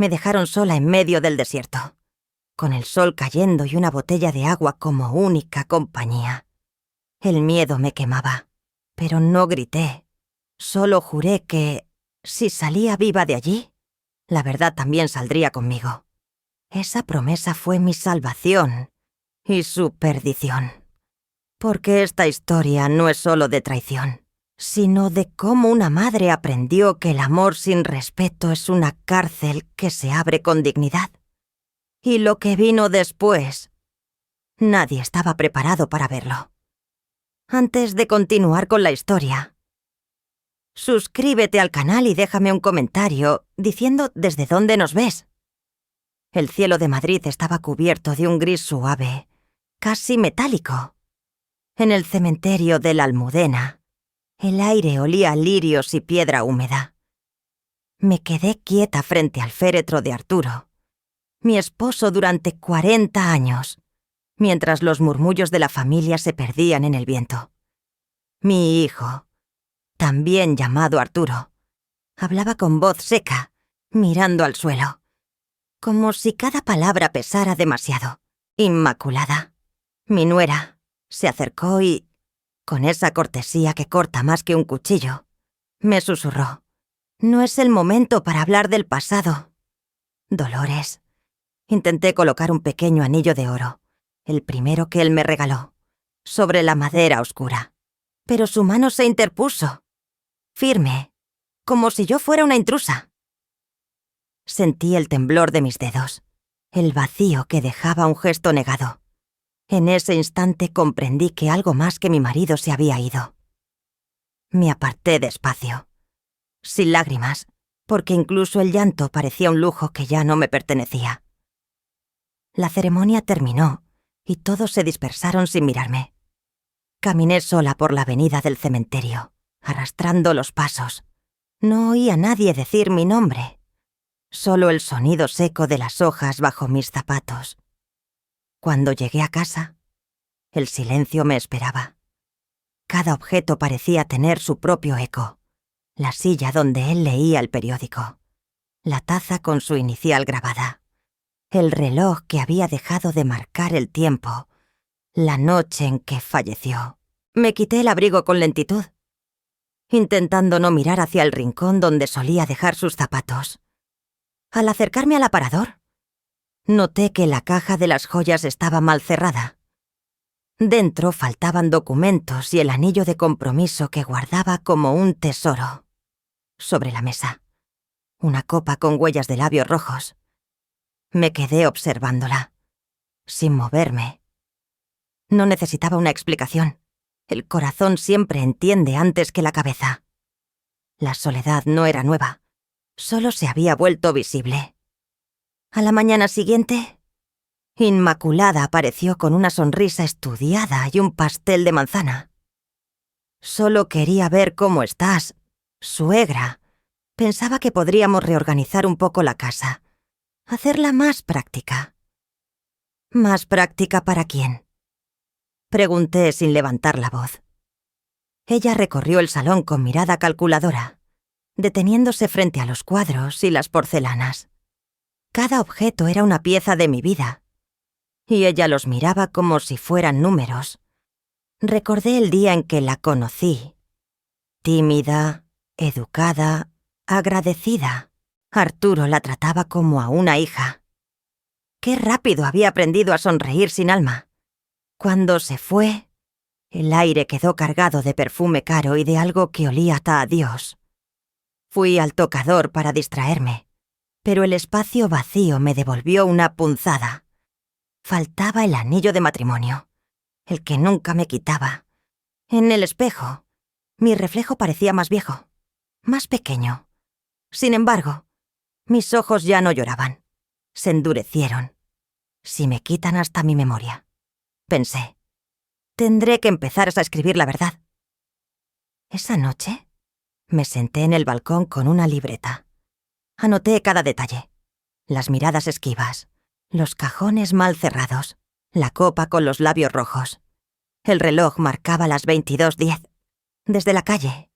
Me dejaron sola en medio del desierto, con el sol cayendo y una botella de agua como única compañía. El miedo me quemaba, pero no grité. Solo juré que, si salía viva de allí, la verdad también saldría conmigo. Esa promesa fue mi salvación y su perdición. Porque esta historia no es solo de traición, sino de cómo una madre aprendió que el amor sin respeto es una cárcel que se abre con dignidad. Y lo que vino después, nadie estaba preparado para verlo. Antes de continuar con la historia, suscríbete al canal y déjame un comentario diciendo desde dónde nos ves. El cielo de Madrid estaba cubierto de un gris suave, casi metálico. En el cementerio de la Almudena, el aire olía a lirios y piedra húmeda. Me quedé quieta frente al féretro de Arturo, mi esposo durante 40 años, mientras los murmullos de la familia se perdían en el viento. Mi hijo, también llamado Arturo, hablaba con voz seca, mirando al suelo, como si cada palabra pesara demasiado. Inmaculada, mi nuera, se acercó y, con esa cortesía que corta más que un cuchillo, me susurró: «No es el momento para hablar del pasado, Dolores». Intenté colocar un pequeño anillo de oro, el primero que él me regaló, sobre la madera oscura. Pero su mano se interpuso, firme, como si yo fuera una intrusa. Sentí el temblor de mis dedos, el vacío que dejaba un gesto negado. En ese instante comprendí que algo más que mi marido se había ido. Me aparté despacio, sin lágrimas, porque incluso el llanto parecía un lujo que ya no me pertenecía. La ceremonia terminó y todos se dispersaron sin mirarme. Caminé sola por la avenida del cementerio, arrastrando los pasos. No oí a nadie decir mi nombre, solo el sonido seco de las hojas bajo mis zapatos. Cuando llegué a casa, el silencio me esperaba. Cada objeto parecía tener su propio eco. La silla donde él leía el periódico, la taza con su inicial grabada, el reloj que había dejado de marcar el tiempo, la noche en que falleció. Me quité el abrigo con lentitud, intentando no mirar hacia el rincón donde solía dejar sus zapatos. Al acercarme al aparador, noté que la caja de las joyas estaba mal cerrada. Dentro faltaban documentos y el anillo de compromiso que guardaba como un tesoro. Sobre la mesa, una copa con huellas de labios rojos. Me quedé observándola, sin moverme. No necesitaba una explicación. El corazón siempre entiende antes que la cabeza. La soledad no era nueva, solo se había vuelto visible. A la mañana siguiente, Inmaculada apareció con una sonrisa estudiada y un pastel de manzana. «Solo quería ver cómo estás, suegra. Pensaba que podríamos reorganizar un poco la casa, hacerla más práctica». «¿Más práctica para quién?», pregunté sin levantar la voz. Ella recorrió el salón con mirada calculadora, deteniéndose frente a los cuadros y las porcelanas. Cada objeto era una pieza de mi vida, y ella los miraba como si fueran números. Recordé el día en que la conocí. Tímida, educada, agradecida. Arturo la trataba como a una hija. Qué rápido había aprendido a sonreír sin alma. Cuando se fue, el aire quedó cargado de perfume caro y de algo que olía a Dios. Fui al tocador para distraerme, pero el espacio vacío me devolvió una punzada. Faltaba el anillo de matrimonio, el que nunca me quitaba. En el espejo, mi reflejo parecía más viejo, más pequeño. Sin embargo, mis ojos ya no lloraban, se endurecieron. Si me quitan hasta mi memoria, pensé, tendré que empezar a escribir la verdad. Esa noche, me senté en el balcón con una libreta. Anoté cada detalle, las miradas esquivas, los cajones mal cerrados, la copa con los labios rojos. El reloj marcaba las 22:10. Desde la calle,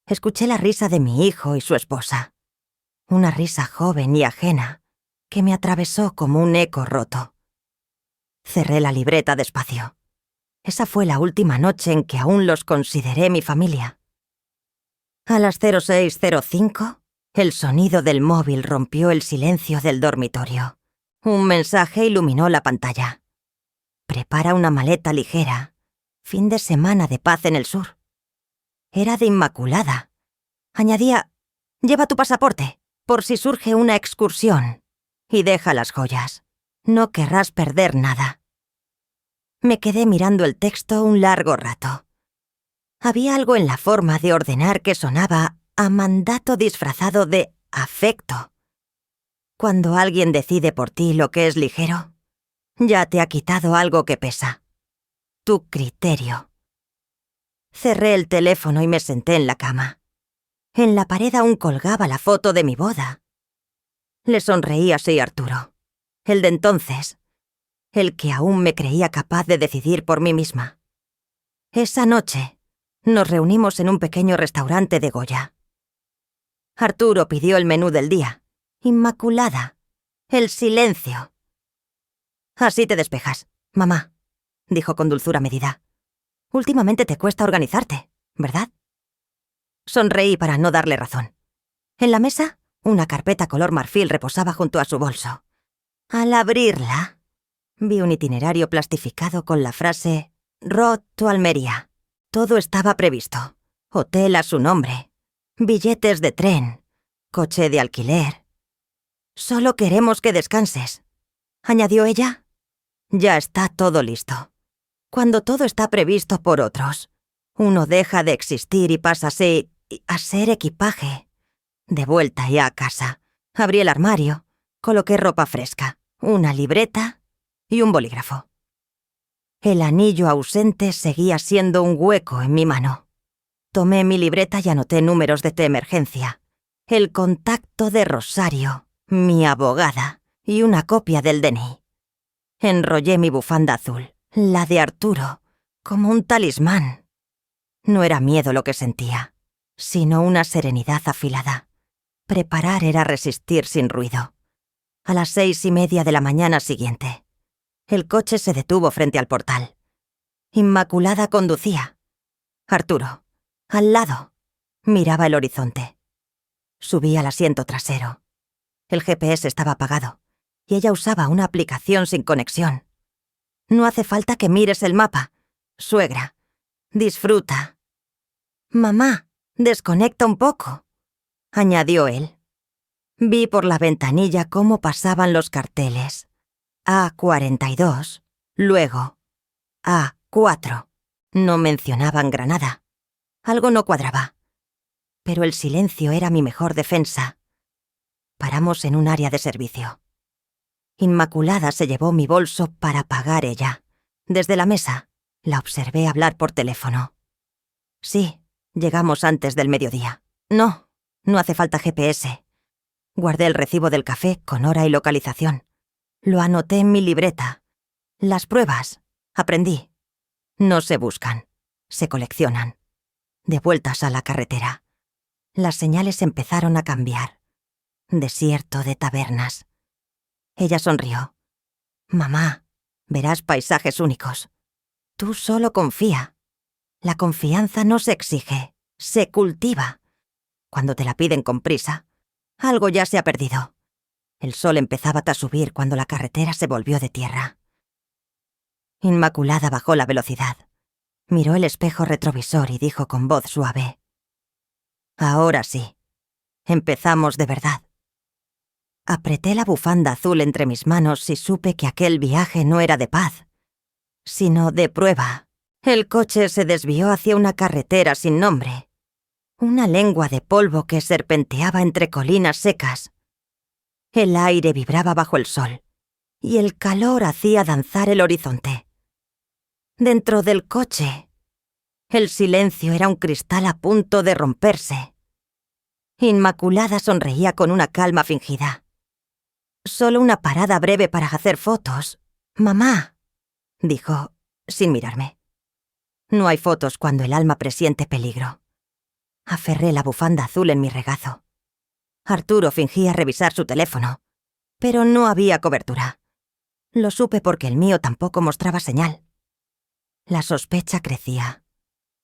escuché la risa de mi hijo y su esposa. Una risa joven y ajena, que me atravesó como un eco roto. Cerré la libreta despacio. Esa fue la última noche en que aún los consideré mi familia. A las 06:05, el sonido del móvil rompió el silencio del dormitorio. Un mensaje iluminó la pantalla. Prepara una maleta ligera. Fin de semana de paz en el sur. Era de Inmaculada. Añadía: lleva tu pasaporte, por si surge una excursión. Y deja las joyas. No querrás perder nada. Me quedé mirando el texto un largo rato. Había algo en la forma de ordenar que sonaba a mandato disfrazado de afecto. Cuando alguien decide por ti lo que es ligero, ya te ha quitado algo que pesa. Tu criterio. Cerré el teléfono y me senté en la cama. En la pared aún colgaba la foto de mi boda. Le sonreí así a Arturo, el de entonces, el que aún me creía capaz de decidir por mí misma. Esa noche nos reunimos en un pequeño restaurante de Goya. Arturo pidió el menú del día. Inmaculada. El silencio. Así te despejas, mamá, dijo con dulzura medida. Últimamente te cuesta organizarte, ¿verdad? Sonreí para no darle razón. En la mesa, una carpeta color marfil reposaba junto a su bolso. Al abrirla, vi un itinerario plastificado con la frase «Road to Almería». Todo estaba previsto. Hotel a su nombre. Billetes de tren. Coche de alquiler. «Solo queremos que descanses», añadió ella. Ya está todo listo. Cuando todo está previsto por otros, uno deja de existir y pasa a ser equipaje. De vuelta ya a casa, abrí el armario, coloqué ropa fresca, una libreta y un bolígrafo. El anillo ausente seguía siendo un hueco en mi mano. Tomé mi libreta y anoté números de emergencia, el contacto de Rosario, mi abogada, y una copia del DNI. Enrollé mi bufanda azul, la de Arturo, como un talismán. No era miedo lo que sentía, sino una serenidad afilada. Preparar era resistir sin ruido. A las 6:30 de la mañana siguiente, el coche se detuvo frente al portal. Inmaculada conducía. Arturo, al lado, miraba el horizonte. Subí al asiento trasero. El GPS estaba apagado y ella usaba una aplicación sin conexión. No hace falta que mires el mapa, suegra. Disfruta. Mamá, desconecta un poco, añadió él. Vi por la ventanilla cómo pasaban los carteles. A42, luego A4. No mencionaban Granada. Algo no cuadraba. Pero el silencio era mi mejor defensa. Paramos en un área de servicio. Inmaculada se llevó mi bolso para pagar ella. Desde la mesa, la observé hablar por teléfono. Sí, llegamos antes del mediodía. No hace falta GPS. Guardé el recibo del café con hora y localización. Lo anoté en mi libreta. Las pruebas, aprendí. No se buscan, se coleccionan. De vueltas a la carretera. Las señales empezaron a cambiar. Desierto de tabernas. Ella sonrió. Mamá, verás paisajes únicos. Tú solo confía. La confianza no se exige, se cultiva. Cuando te la piden con prisa, algo ya se ha perdido. El sol empezaba a subir cuando la carretera se volvió de tierra. Inmaculada bajó la velocidad. Miró el espejo retrovisor y dijo con voz suave: «Ahora sí. Empezamos de verdad». Apreté la bufanda azul entre mis manos y supe que aquel viaje no era de paz, sino de prueba. El coche se desvió hacia una carretera sin nombre. Una lengua de polvo que serpenteaba entre colinas secas. El aire vibraba bajo el sol, y el calor hacía danzar el horizonte. Dentro del coche, el silencio era un cristal a punto de romperse. Inmaculada sonreía con una calma fingida. «Solo una parada breve para hacer fotos, mamá», dijo, sin mirarme. No hay fotos cuando el alma presiente peligro. Aferré la bufanda azul en mi regazo. Arturo fingía revisar su teléfono. pero no había cobertura. Lo supe porque el mío tampoco mostraba señal. La sospecha crecía,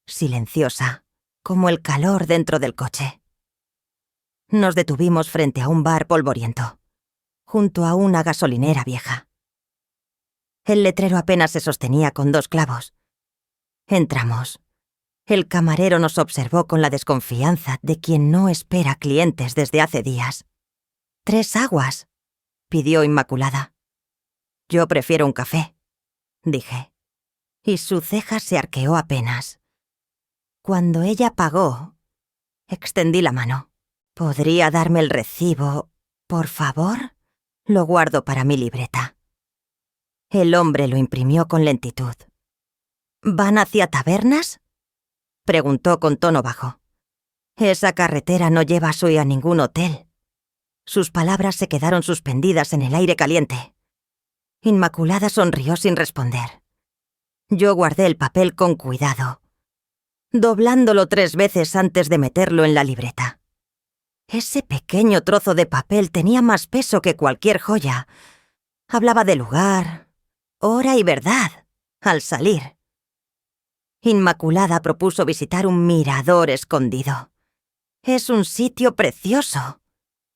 silenciosa, como el calor dentro del coche. Nos detuvimos frente a un bar polvoriento, junto a una gasolinera vieja. El letrero apenas se sostenía con 2 clavos. Entramos. El camarero nos observó con la desconfianza de quien no espera clientes desde hace días. 3 aguas, pidió Inmaculada. Yo prefiero un café, dije, y su ceja se arqueó apenas. Cuando ella pagó, extendí la mano. ¿Podría darme el recibo, por favor? Lo guardo para mi libreta. El hombre lo imprimió con lentitud. ¿Van hacia tabernas?, preguntó con tono bajo. Esa carretera no lleva a ningún hotel. Sus palabras se quedaron suspendidas en el aire caliente. Inmaculada sonrió sin responder. Yo guardé el papel con cuidado, doblándolo 3 veces antes de meterlo en la libreta. Ese pequeño trozo de papel tenía más peso que cualquier joya. Hablaba de lugar, hora y verdad, al salir. Inmaculada propuso visitar un mirador escondido. Es un sitio precioso,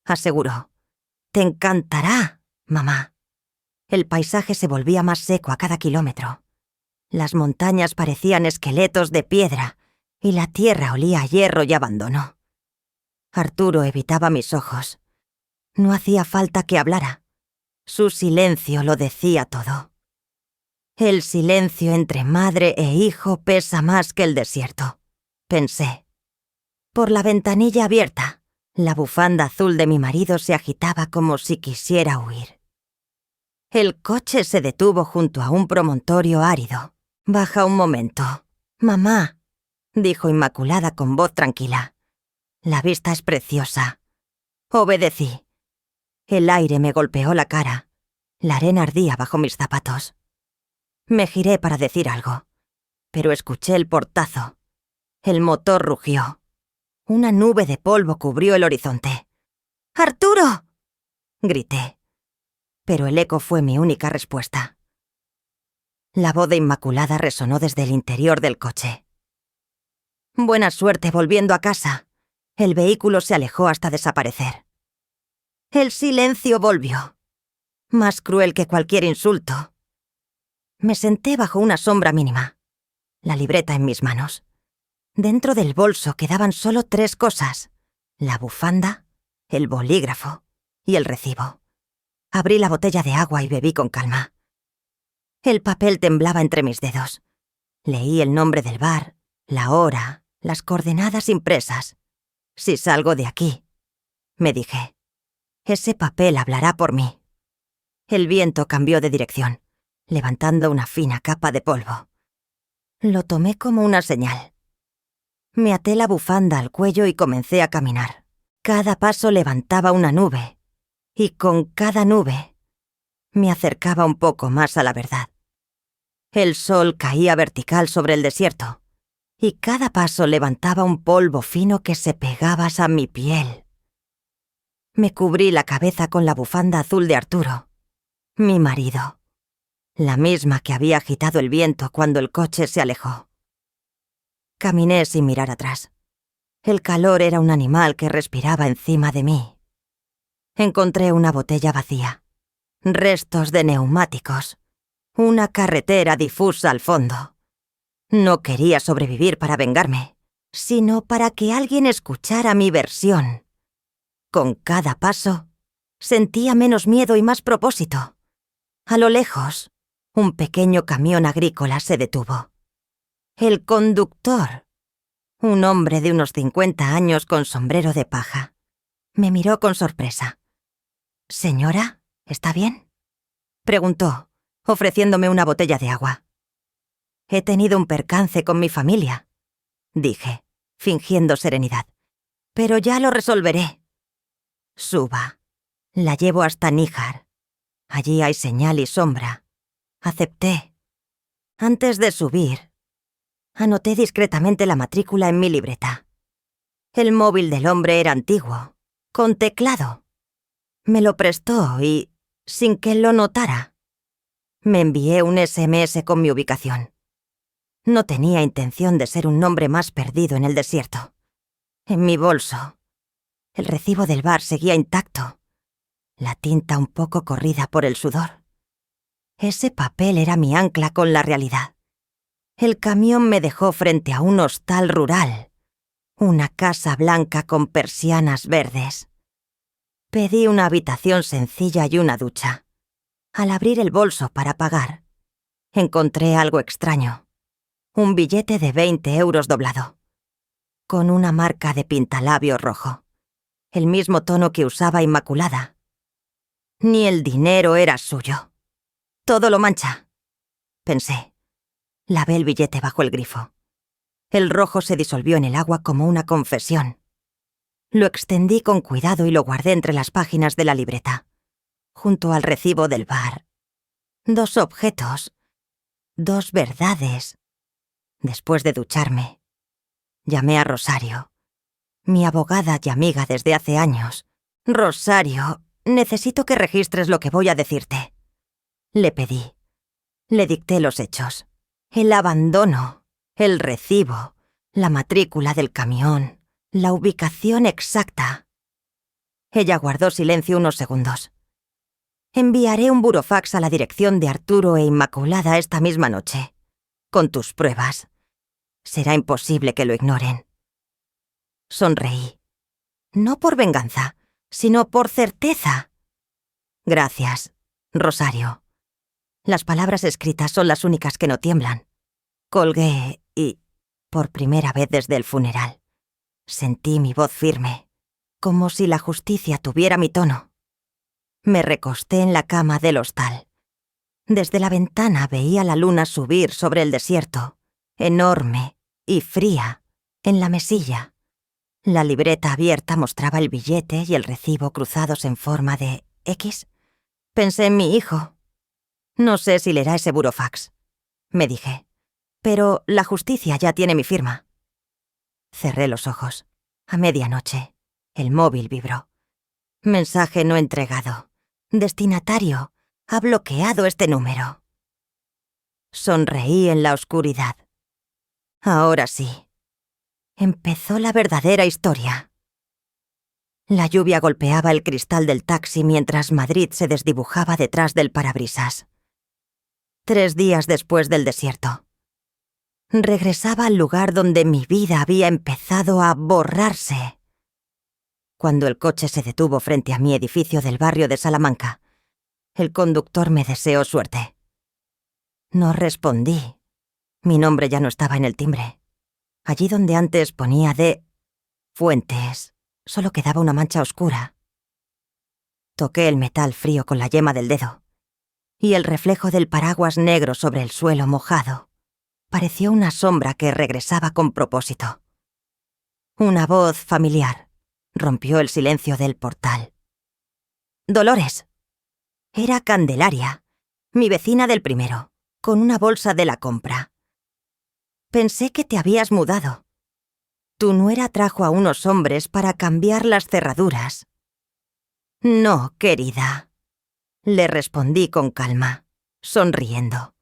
aseguró. Te encantará, mamá. El paisaje se volvía más seco a cada kilómetro. Las montañas parecían esqueletos de piedra y la tierra olía a hierro y abandono. Arturo evitaba mis ojos. No hacía falta que hablara. Su silencio lo decía todo. El silencio entre madre e hijo pesa más que el desierto, pensé. Por la ventanilla abierta, la bufanda azul de mi marido se agitaba como si quisiera huir. El coche se detuvo junto a un promontorio árido. Baja un momento. Mamá, dijo Inmaculada con voz tranquila. La vista es preciosa. Obedecí. El aire me golpeó la cara. La arena ardía bajo mis zapatos. Me giré para decir algo, pero escuché el portazo. El motor rugió. Una nube de polvo cubrió el horizonte. ¡Arturo!, grité. Pero el eco fue mi única respuesta. La voz de Inmaculada resonó desde el interior del coche. Buena suerte volviendo a casa. El vehículo se alejó hasta desaparecer. El silencio volvió, más cruel que cualquier insulto. Me senté bajo una sombra mínima, la libreta en mis manos. Dentro del bolso quedaban solo 3 cosas: la bufanda, el bolígrafo y el recibo. Abrí la botella de agua y bebí con calma. El papel temblaba entre mis dedos. Leí el nombre del bar, la hora, las coordenadas impresas. Si salgo de aquí, me dije, ese papel hablará por mí. El viento cambió de dirección, levantando una fina capa de polvo. Lo tomé como una señal. Me até la bufanda al cuello y comencé a caminar. Cada paso levantaba una nube, y con cada nube me acercaba un poco más a la verdad. El sol caía vertical sobre el desierto, y cada paso levantaba un polvo fino que se pegaba a mi piel. Me cubrí la cabeza con la bufanda azul de Arturo, mi marido, la misma que había agitado el viento cuando el coche se alejó. Caminé sin mirar atrás. El calor era un animal que respiraba encima de mí. Encontré una botella vacía, restos de neumáticos, una carretera difusa al fondo. No quería sobrevivir para vengarme, sino para que alguien escuchara mi versión. Con cada paso, sentía menos miedo y más propósito. A lo lejos, un pequeño camión agrícola se detuvo. El conductor, un hombre de unos 50 años con sombrero de paja, me miró con sorpresa. «Señora, ¿está bien?», preguntó, ofreciéndome una botella de agua. «He tenido un percance con mi familia», dije, fingiendo serenidad. «Pero ya lo resolveré». «Suba. La llevo hasta Níjar. Allí hay señal y sombra». Acepté. Antes de subir, anoté discretamente la matrícula en mi libreta. El móvil del hombre era antiguo, con teclado. Me lo prestó y, sin que lo notara. Me envié un SMS con mi ubicación. No tenía intención de ser un hombre más perdido en el desierto. En mi bolso, el recibo del bar seguía intacto, la tinta un poco corrida por el sudor. Ese papel era mi ancla con la realidad. El camión me dejó frente a un hostal rural, una casa blanca con persianas verdes. Pedí una habitación sencilla y una ducha. Al abrir el bolso para pagar, encontré algo extraño. Un billete de 20 euros doblado, con una marca de pintalabio rojo, el mismo tono que usaba Inmaculada. Ni el dinero era suyo. Todo lo mancha, pensé. Lavé el billete bajo el grifo. El rojo se disolvió en el agua como una confesión. Lo extendí con cuidado y lo guardé entre las páginas de la libreta, junto al recibo del bar. 2 objetos, 2 verdades. Después de ducharme, llamé a Rosario, mi abogada y amiga desde hace años. Rosario, necesito que registres lo que voy a decirte. Le pedí. Le dicté los hechos. El abandono, el recibo, la matrícula del camión, la ubicación exacta. Ella guardó silencio unos segundos. Enviaré un burofax a la dirección de Arturo e Inmaculada esta misma noche, con tus pruebas. Será imposible que lo ignoren. Sonreí. No por venganza, sino por certeza. Gracias, Rosario. Las palabras escritas son las únicas que no tiemblan. Colgué y, por primera vez desde el funeral, sentí mi voz firme, como si la justicia tuviera mi tono. Me recosté en la cama del hostal. Desde la ventana veía la luna subir sobre el desierto, enorme y fría, en la mesilla. La libreta abierta mostraba el billete y el recibo cruzados en forma de X. Pensé en mi hijo. No sé si leerá ese burofax, me dije, pero la justicia ya tiene mi firma. Cerré los ojos. A medianoche, el móvil vibró. Mensaje no entregado. Destinatario, ha bloqueado este número. Sonreí en la oscuridad. Ahora sí. Empezó la verdadera historia. La lluvia golpeaba el cristal del taxi mientras Madrid se desdibujaba detrás del parabrisas. 3 días después del desierto. Regresaba al lugar donde mi vida había empezado a borrarse. Cuando el coche se detuvo frente a mi edificio del barrio de Salamanca, el conductor me deseó suerte. No respondí. Mi nombre ya no estaba en el timbre. Allí donde antes ponía de Fuentes, solo quedaba una mancha oscura. Toqué el metal frío con la yema del dedo, y el reflejo del paraguas negro sobre el suelo mojado pareció una sombra que regresaba con propósito. Una voz familiar rompió el silencio del portal. «Dolores». Era Candelaria, mi vecina del primero, con una bolsa de la compra. «Pensé que te habías mudado. Tu nuera trajo a unos hombres para cambiar las cerraduras». «No, querida», le respondí con calma, sonriendo.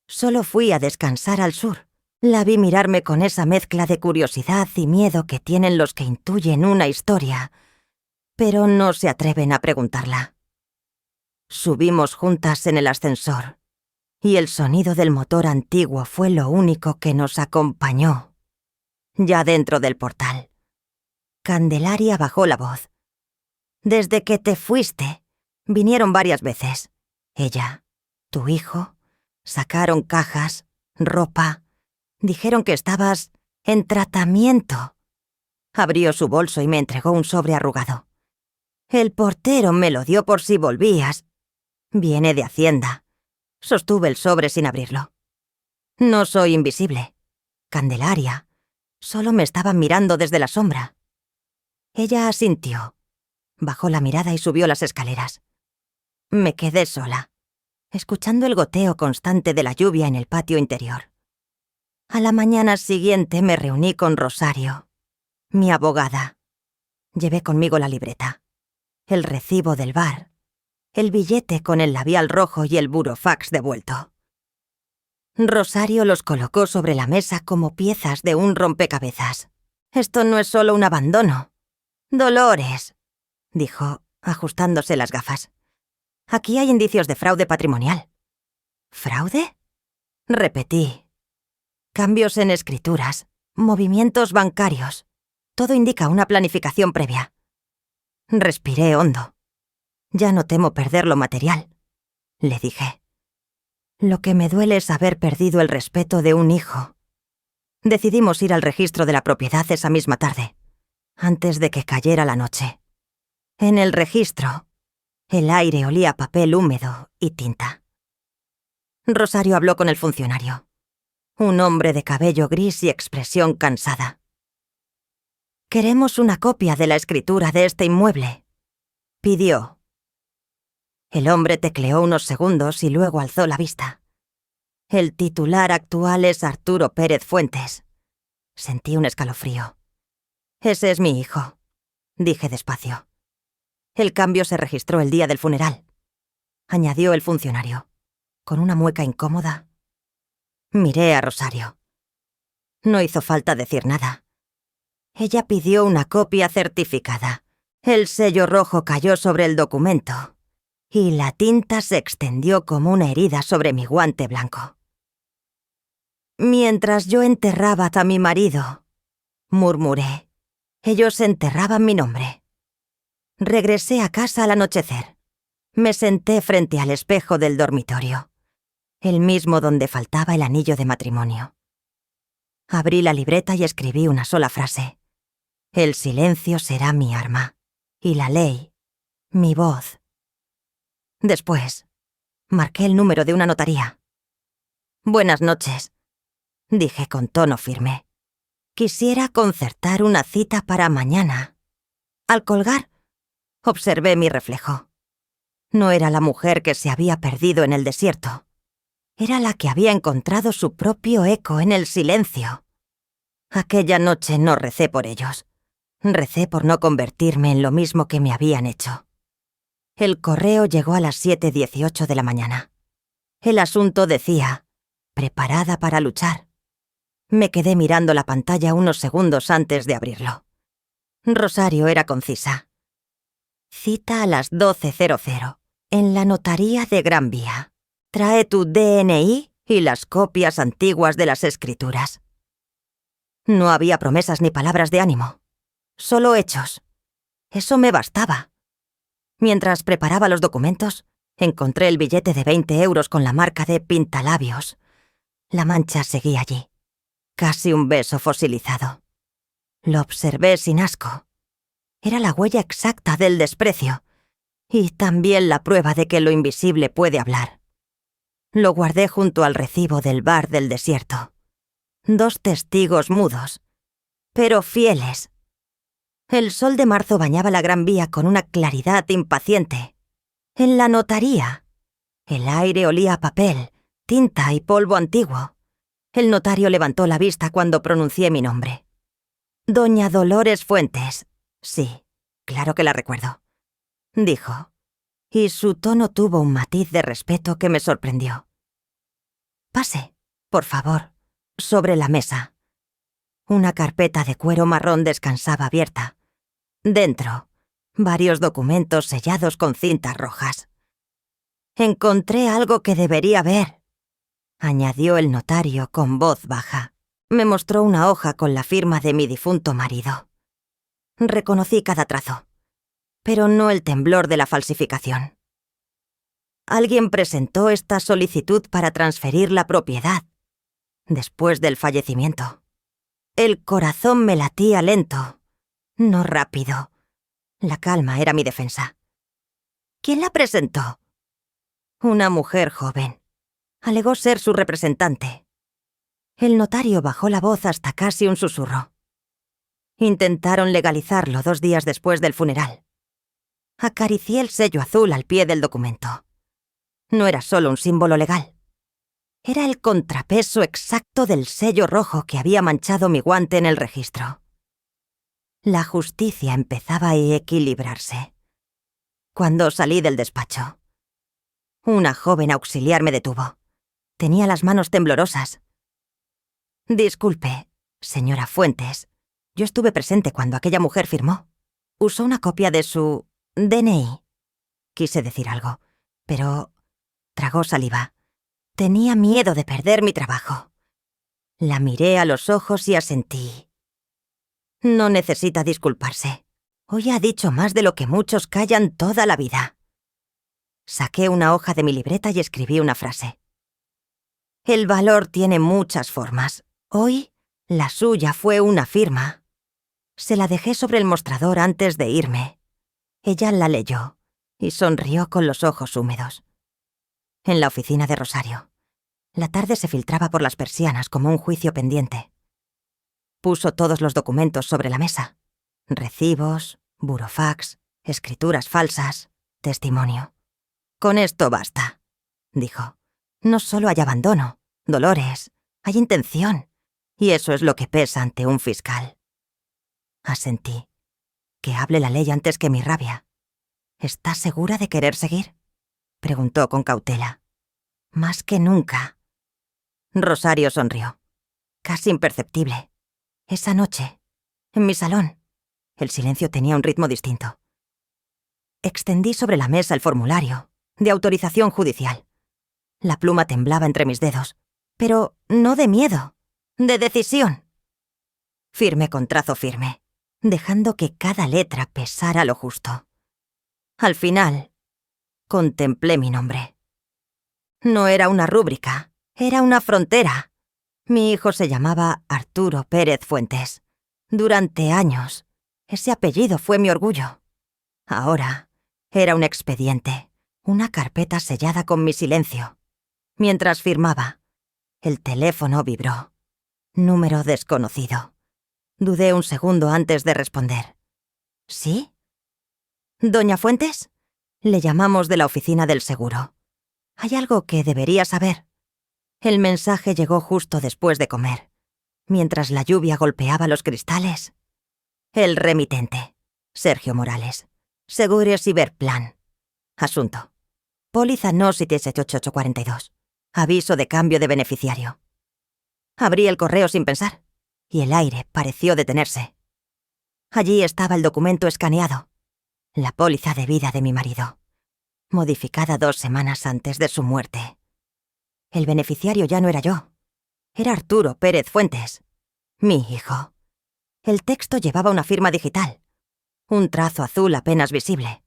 Solo fui a descansar al sur. La vi mirarme con esa mezcla de curiosidad y miedo que tienen los que intuyen una historia, pero no se atreven a preguntarla. Subimos juntas en el ascensor, y el sonido del motor antiguo fue lo único que nos acompañó. Ya dentro del portal, Candelaria bajó la voz. «Desde que te fuiste, vinieron varias veces. Ella, tu hijo, sacaron cajas, ropa. Dijeron que estabas en tratamiento». Abrió su bolso y me entregó un sobre arrugado. «El portero me lo dio por si volvías. Viene de Hacienda». Sostuve el sobre sin abrirlo. «No soy invisible, Candelaria. Solo me estaban mirando desde la sombra». Ella asintió. Bajó la mirada y subió las escaleras. Me quedé sola, escuchando el goteo constante de la lluvia en el patio interior. A la mañana siguiente me reuní con Rosario, mi abogada. Llevé conmigo la libreta, el recibo del bar el billete con el labial rojo y el burofax devuelto. Rosario los colocó sobre la mesa como piezas de un rompecabezas. «Esto no es solo un abandono. Dolores», dijo, ajustándose las gafas. «Aquí hay indicios de fraude patrimonial». «¿Fraude?», repetí. «Cambios en escrituras, movimientos bancarios. Todo indica una planificación previa». Respiré hondo. «Ya no temo perder lo material», le dije. «Lo que me duele es haber perdido el respeto de un hijo». Decidimos ir al registro de la propiedad esa misma tarde, antes de que cayera la noche. En el registro, el aire olía a papel húmedo y tinta. Rosario habló con el funcionario, un hombre de cabello gris y expresión cansada. «Queremos una copia de la escritura de este inmueble», pidió. El hombre tecleó unos segundos y luego alzó la vista. «El titular actual es Arturo Pérez Fuentes». Sentí un escalofrío. «Ese es mi hijo», dije despacio. «El cambio se registró el día del funeral», añadió el funcionario, con una mueca incómoda. Miré a Rosario. No hizo falta decir nada. Ella pidió una copia certificada. El sello rojo cayó sobre el documento y la tinta se extendió como una herida sobre mi guante blanco. «Mientras yo enterraba a mi marido», murmuré, «ellos enterraban mi nombre». Regresé a casa al anochecer. Me senté frente al espejo del dormitorio, el mismo donde faltaba el anillo de matrimonio. Abrí la libreta y escribí una sola frase. «El silencio será mi arma, y la ley, mi voz». Después, marqué el número de una notaría. «Buenas noches», dije con tono firme. «Quisiera concertar una cita para mañana». Al colgar, observé mi reflejo. No era la mujer que se había perdido en el desierto. Era la que había encontrado su propio eco en el silencio. Aquella noche no recé por ellos. Recé por no convertirme en lo mismo que me habían hecho. El correo llegó a las 7:18 de la mañana. El asunto decía: «Preparada para luchar». Me quedé mirando la pantalla unos segundos antes de abrirlo. Rosario era concisa. «Cita a las 12:00, en la notaría de Gran Vía. Trae tu DNI y las copias antiguas de las escrituras». No había promesas ni palabras de ánimo, solo hechos. Eso me bastaba. Mientras preparaba los documentos, encontré el billete de 20 euros con la marca de pintalabios. La mancha seguía allí, casi un beso fosilizado. Lo observé sin asco. Era la huella exacta del desprecio, y también la prueba de que lo invisible puede hablar. Lo guardé junto al recibo del bar del desierto. 2 testigos mudos, pero fieles. El sol de marzo bañaba la Gran Vía con una claridad impaciente. En la notaría, el aire olía a papel, tinta y polvo antiguo. El notario levantó la vista cuando pronuncié mi nombre. «Doña Dolores Fuentes». «Sí, claro que la recuerdo», dijo, y su tono tuvo un matiz de respeto que me sorprendió. «Pase, por favor», sobre la mesa. Una carpeta de cuero marrón descansaba abierta. Dentro, varios documentos sellados con cintas rojas. «Encontré algo que debería ver», añadió el notario con voz baja. Me mostró una hoja con la firma de mi difunto marido. Reconocí cada trazo, pero no el temblor de la falsificación. Alguien presentó esta solicitud para transferir la propiedad después del fallecimiento. El corazón me latía lento, no rápido. La calma era mi defensa. ¿Quién la presentó? Una mujer joven. Alegó ser su representante. El notario bajó la voz hasta casi un susurro. Intentaron legalizarlo 2 días después del funeral. Acaricié el sello azul al pie del documento. No era solo un símbolo legal. Era el contrapeso exacto del sello rojo que había manchado mi guante en el registro. La justicia empezaba a equilibrarse. Cuando salí del despacho, Una joven auxiliar me detuvo. Tenía las manos temblorosas. Disculpe, señora Fuentes. Yo estuve presente cuando aquella mujer firmó. Usó una copia de su DNI. Quise decir algo, pero tragó saliva. Tenía miedo de perder mi trabajo. La miré a los ojos y asentí. No necesita disculparse. Hoy ha dicho más de lo que muchos callan toda la vida. Saqué una hoja de mi libreta y escribí una frase. El valor tiene muchas formas. Hoy, la suya fue una firma. Se la dejé sobre el mostrador antes de irme. Ella la leyó y sonrió con los ojos húmedos. En la oficina de Rosario. La tarde se filtraba por las persianas como un juicio pendiente. Puso todos los documentos sobre la mesa. Recibos, burofax, escrituras falsas, testimonio. Con esto basta, dijo. No solo hay abandono, dolores, hay intención. Y eso es lo que pesa ante un fiscal. Asentí. Que hable la ley antes que mi rabia. ¿Estás segura de querer seguir? Preguntó con cautela. Más que nunca. Rosario sonrió. Casi imperceptible. Esa noche, en mi salón, el silencio tenía un ritmo distinto. Extendí sobre la mesa el formulario de autorización judicial. La pluma temblaba entre mis dedos, pero no de miedo, de decisión. Firmé con trazo firme, dejando que cada letra pesara lo justo. Al final, contemplé mi nombre. No era una rúbrica, era una frontera. Mi hijo se llamaba Arturo Pérez Fuentes. Durante años, ese apellido fue mi orgullo. Ahora, era un expediente, una carpeta sellada con mi silencio. Mientras firmaba, el teléfono vibró. Número desconocido. Dudé un segundo antes de responder. ¿Sí? ¿Doña Fuentes? Le llamamos de la oficina del seguro. Hay algo que debería saber. El mensaje llegó justo después de comer, mientras la lluvia golpeaba los cristales. El remitente, Sergio Morales. Seguros Iberplan. Asunto. Póliza no 78842. Aviso de cambio de beneficiario. Abrí el correo sin pensar, y el aire pareció detenerse. Allí estaba el documento escaneado. La póliza de vida de mi marido, modificada 2 semanas antes de su muerte. El beneficiario ya no era yo. Era Arturo Pérez Fuentes, mi hijo. El texto llevaba una firma digital, un trazo azul apenas visible,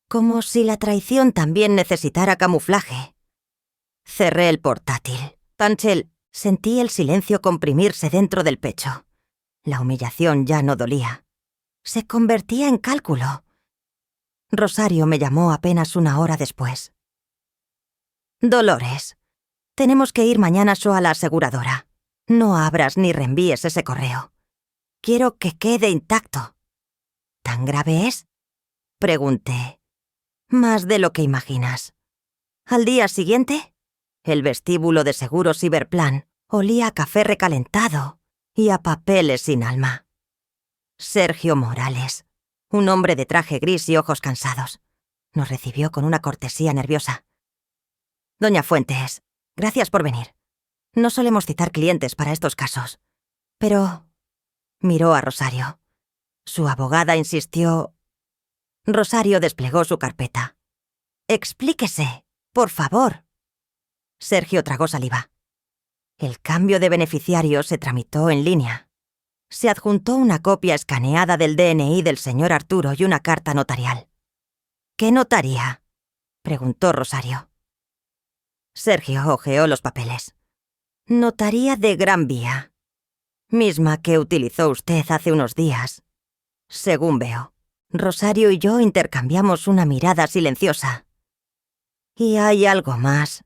como si la traición también necesitara camuflaje. Cerré el portátil. Tanchel, sentí el silencio comprimirse dentro del pecho. La humillación ya no dolía. Se convertía en cálculo. Rosario me llamó apenas 1 hora después. Dolores, tenemos que ir mañana a la aseguradora. No abras ni reenvíes ese correo. Quiero que quede intacto. ¿Tan grave es? Pregunté. Más de lo que imaginas. Al día siguiente, el vestíbulo de Seguros Iberplan olía a café recalentado y a papeles sin alma. Sergio Morales, un hombre de traje gris y ojos cansados, nos recibió con una cortesía nerviosa. Doña Fuentes, gracias por venir. No solemos citar clientes para estos casos, pero... Miró a Rosario. Su abogada insistió. Rosario desplegó su carpeta. Explíquese, por favor. Sergio tragó saliva. El cambio de beneficiario se tramitó en línea. Se adjuntó una copia escaneada del DNI del señor Arturo y una carta notarial. ¿Qué notaría?, preguntó Rosario. Sergio hojeó los papeles. Notaría de Gran Vía. Misma que utilizó usted hace unos días. Según veo, Rosario y yo intercambiamos una mirada silenciosa. Y hay algo más,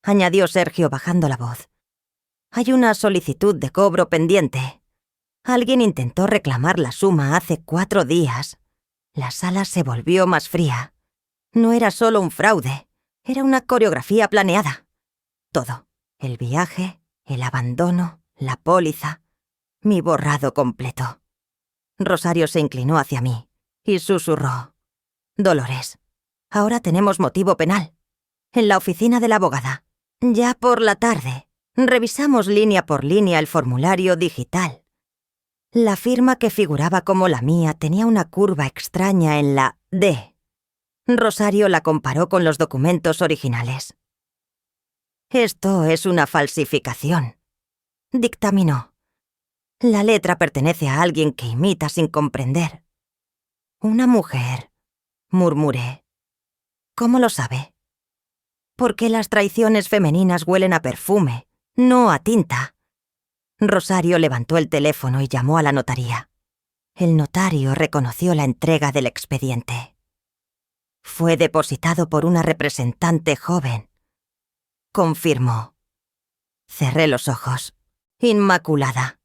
añadió Sergio bajando la voz. Hay una solicitud de cobro pendiente. Alguien intentó reclamar la suma hace 4 días. La sala se volvió más fría. No era solo un fraude, era una coreografía planeada. Todo, el viaje, el abandono, la póliza, mi borrado completo. Rosario se inclinó hacia mí y susurró. Dolores, ahora tenemos motivo penal. en la oficina de la abogada. Ya por la tarde, revisamos línea por línea el formulario digital. La firma que figuraba como la mía tenía una curva extraña en la D. Rosario la comparó con los documentos originales. «Esto es una falsificación», dictaminó. «La letra pertenece a alguien que imita sin comprender». «Una mujer», murmuré. «¿Cómo lo sabe?» «Porque las traiciones femeninas huelen a perfume, no a tinta». Rosario levantó el teléfono y llamó a la notaría. El notario reconoció la entrega del expediente. «Fue depositado por una representante joven», confirmó. Cerré los ojos. «Inmaculada»,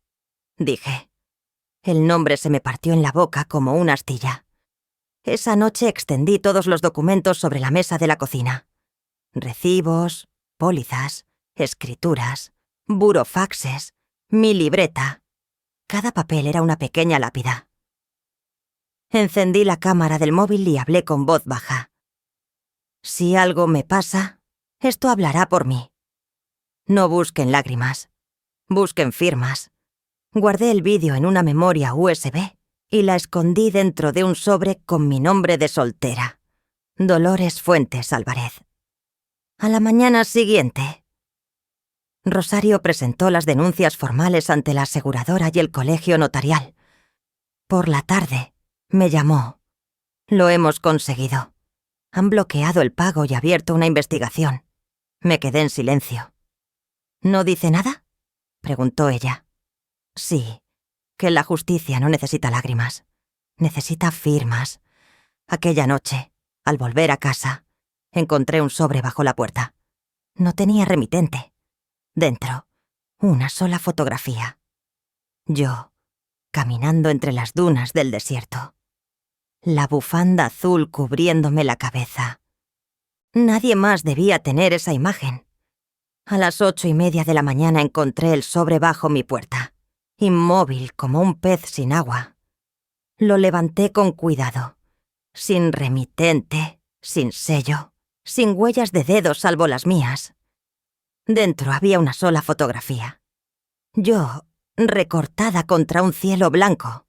dije. El nombre se me partió en la boca como una astilla. Esa noche extendí todos los documentos sobre la mesa de la cocina. Recibos, pólizas, escrituras, burofaxes, mi libreta. Cada papel era una pequeña lápida. Encendí la cámara del móvil y hablé con voz baja. «Si algo me pasa, esto hablará por mí. No busquen lágrimas, busquen firmas». Guardé el vídeo en una memoria USB y la escondí dentro de un sobre con mi nombre de soltera, Dolores Fuentes Álvarez. A la mañana siguiente, Rosario presentó las denuncias formales ante la aseguradora y el colegio notarial. Por la tarde, me llamó. «Lo hemos conseguido. Han bloqueado el pago y abierto una investigación». Me quedé en silencio. «¿No dice nada?», preguntó ella. «Sí, que la justicia no necesita lágrimas. Necesita firmas». Aquella noche, al volver a casa, encontré un sobre bajo la puerta. No tenía remitente. Dentro, una sola fotografía. Yo, caminando entre las dunas del desierto. La bufanda azul cubriéndome la cabeza. Nadie más debía tener esa imagen. A las 8:30 de la mañana encontré el sobre bajo mi puerta, inmóvil como un pez sin agua. Lo levanté con cuidado, sin remitente, sin sello, sin huellas de dedos salvo las mías. Dentro había una sola fotografía. Yo, recortada contra un cielo blanco,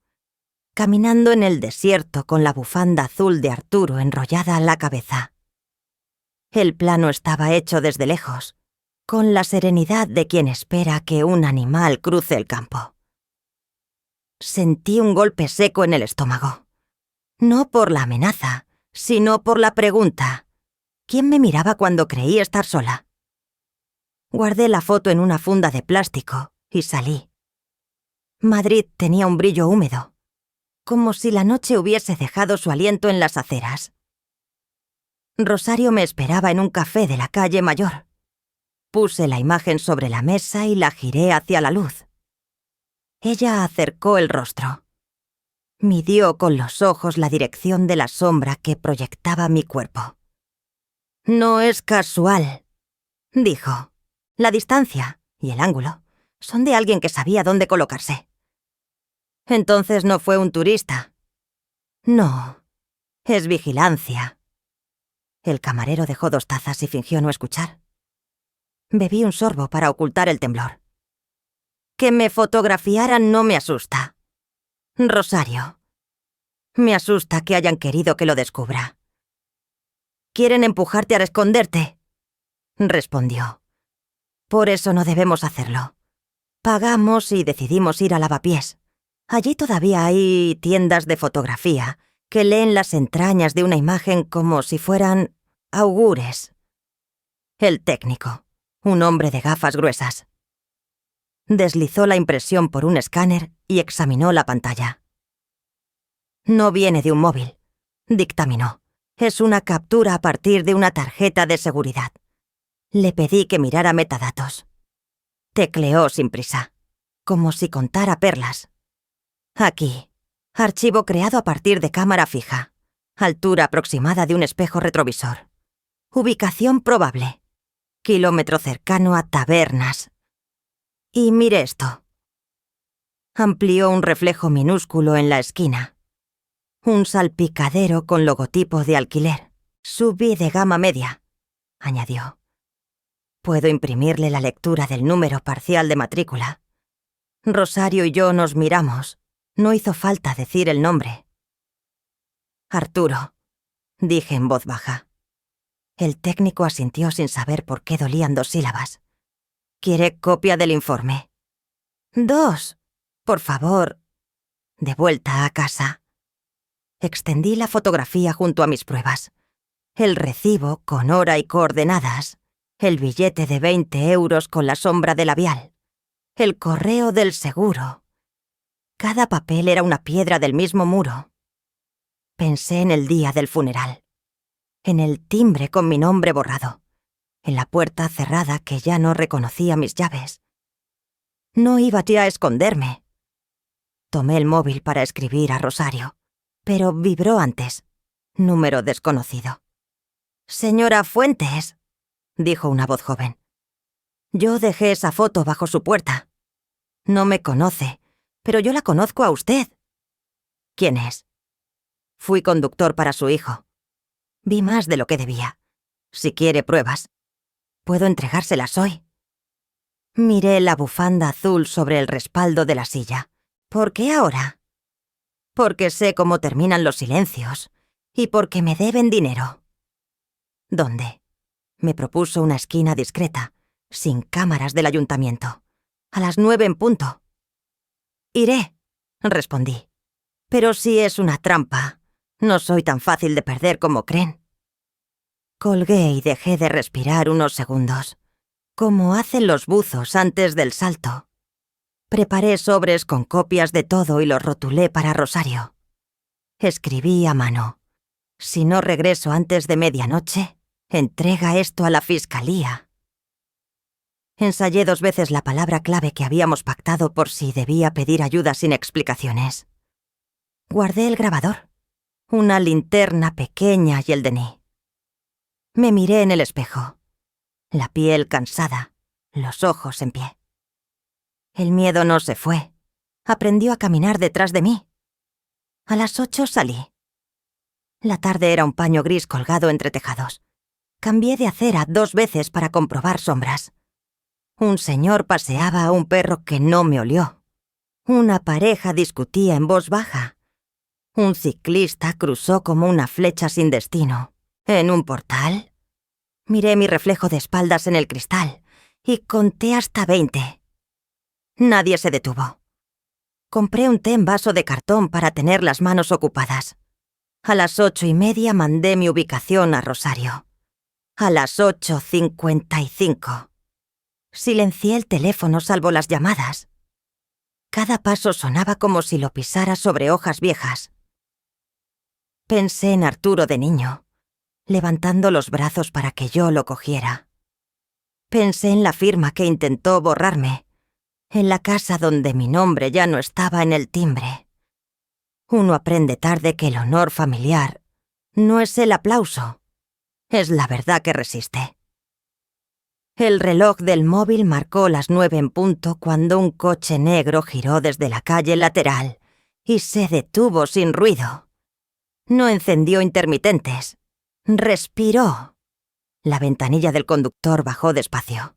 caminando en el desierto con la bufanda azul de Arturo enrollada a la cabeza. El plano estaba hecho desde lejos, con la serenidad de quien espera que un animal cruce el campo. Sentí un golpe seco en el estómago. No por la amenaza, sino por la pregunta. ¿Quién me miraba cuando creí estar sola? Guardé la foto en una funda de plástico y salí. Madrid tenía un brillo húmedo, como si la noche hubiese dejado su aliento en las aceras. Rosario me esperaba en un café de la calle Mayor. Puse la imagen sobre la mesa y la giré hacia la luz. Ella acercó el rostro. Midió con los ojos la dirección de la sombra que proyectaba mi cuerpo. «No es casual», dijo. «La distancia y el ángulo son de alguien que sabía dónde colocarse». «Entonces no fue un turista». «No, es vigilancia». El camarero dejó 2 tazas y fingió no escuchar. Bebí un sorbo para ocultar el temblor. «Que me fotografiaran no me asusta, Rosario. Me asusta que hayan querido que lo descubra». «Quieren empujarte a esconderte», respondió. «Por eso no debemos hacerlo. Pagamos y decidimos ir a Lavapiés. Allí todavía hay tiendas de fotografía que leen las entrañas de una imagen como si fueran augures». El técnico, un hombre de gafas gruesas, deslizó la impresión por un escáner y examinó la pantalla. «No viene de un móvil», dictaminó. «Es una captura a partir de una tarjeta de seguridad». Le pedí que mirara metadatos. Tecleó sin prisa, como si contara perlas. «Aquí, archivo creado a partir de cámara fija. Altura aproximada de un espejo retrovisor. Ubicación probable. Kilómetro cercano a Tabernas. Y mire esto». Amplió un reflejo minúsculo en la esquina. Un salpicadero con logotipo de alquiler. Subí de gama media. añadió. Puedo imprimirle la lectura del número parcial de matrícula. Rosario y yo nos miramos. No hizo falta decir el nombre. Arturo, dije en voz baja. El técnico asintió sin saber por qué dolían 2 sílabas. ¿Quiere copia del informe? 2. Por favor. De vuelta a casa. Extendí la fotografía junto a mis pruebas. El recibo con hora y coordenadas. El billete de 20 euros con la sombra de labial. El correo del seguro. Cada papel era una piedra del mismo muro. Pensé en el día del funeral. En el timbre con mi nombre borrado. En la puerta cerrada que ya no reconocía mis llaves. No iba ya a esconderme. Tomé el móvil para escribir a Rosario, pero vibró antes. Número desconocido. «Señora Fuentes», dijo una voz joven. «Yo dejé esa foto bajo su puerta. No me conoce, pero yo la conozco a usted». «¿Quién es?» «Fui conductor para su hijo. Vi más de lo que debía. Si quiere pruebas, puedo entregárselas hoy». Miré la bufanda azul sobre el respaldo de la silla. ¿Por qué ahora? Porque sé cómo terminan los silencios y porque me deben dinero. ¿Dónde? Me propuso una esquina discreta, sin cámaras del ayuntamiento. A las 9 en punto. «Iré», respondí. «Pero si es una trampa, no soy tan fácil de perder como creen». Colgué y dejé de respirar unos segundos, como hacen los buzos antes del salto. Preparé sobres con copias de todo y los rotulé para Rosario. Escribí a mano. Si no regreso antes de medianoche, entrega esto a la fiscalía. Ensayé 2 veces la palabra clave que habíamos pactado por si debía pedir ayuda sin explicaciones. Guardé el grabador, una linterna pequeña y el DNI. Me miré en el espejo. La piel cansada, los ojos en pie. El miedo no se fue. Aprendió a caminar detrás de mí. A las 8 salí. La tarde era un paño gris colgado entre tejados. Cambié de acera 2 veces para comprobar sombras. Un señor paseaba a un perro que no me olió. Una pareja discutía en voz baja. Un ciclista cruzó como una flecha sin destino. ¿En un portal? Miré mi reflejo de espaldas en el cristal y conté hasta 20. Nadie se detuvo. Compré un té en vaso de cartón para tener las manos ocupadas. A las 8:30 mandé mi ubicación a Rosario. A las 8:55. Silencié el teléfono salvo las llamadas. Cada paso sonaba como si lo pisara sobre hojas viejas. Pensé en Arturo de niño, levantando los brazos para que yo lo cogiera. Pensé en la firma que intentó borrarme, en la casa donde mi nombre ya no estaba en el timbre. Uno aprende tarde que el honor familiar no es el aplauso, es la verdad que resiste. El reloj del móvil marcó las 9 en punto cuando un coche negro giró desde la calle lateral y se detuvo sin ruido. No encendió intermitentes. Respiró. La ventanilla del conductor bajó despacio,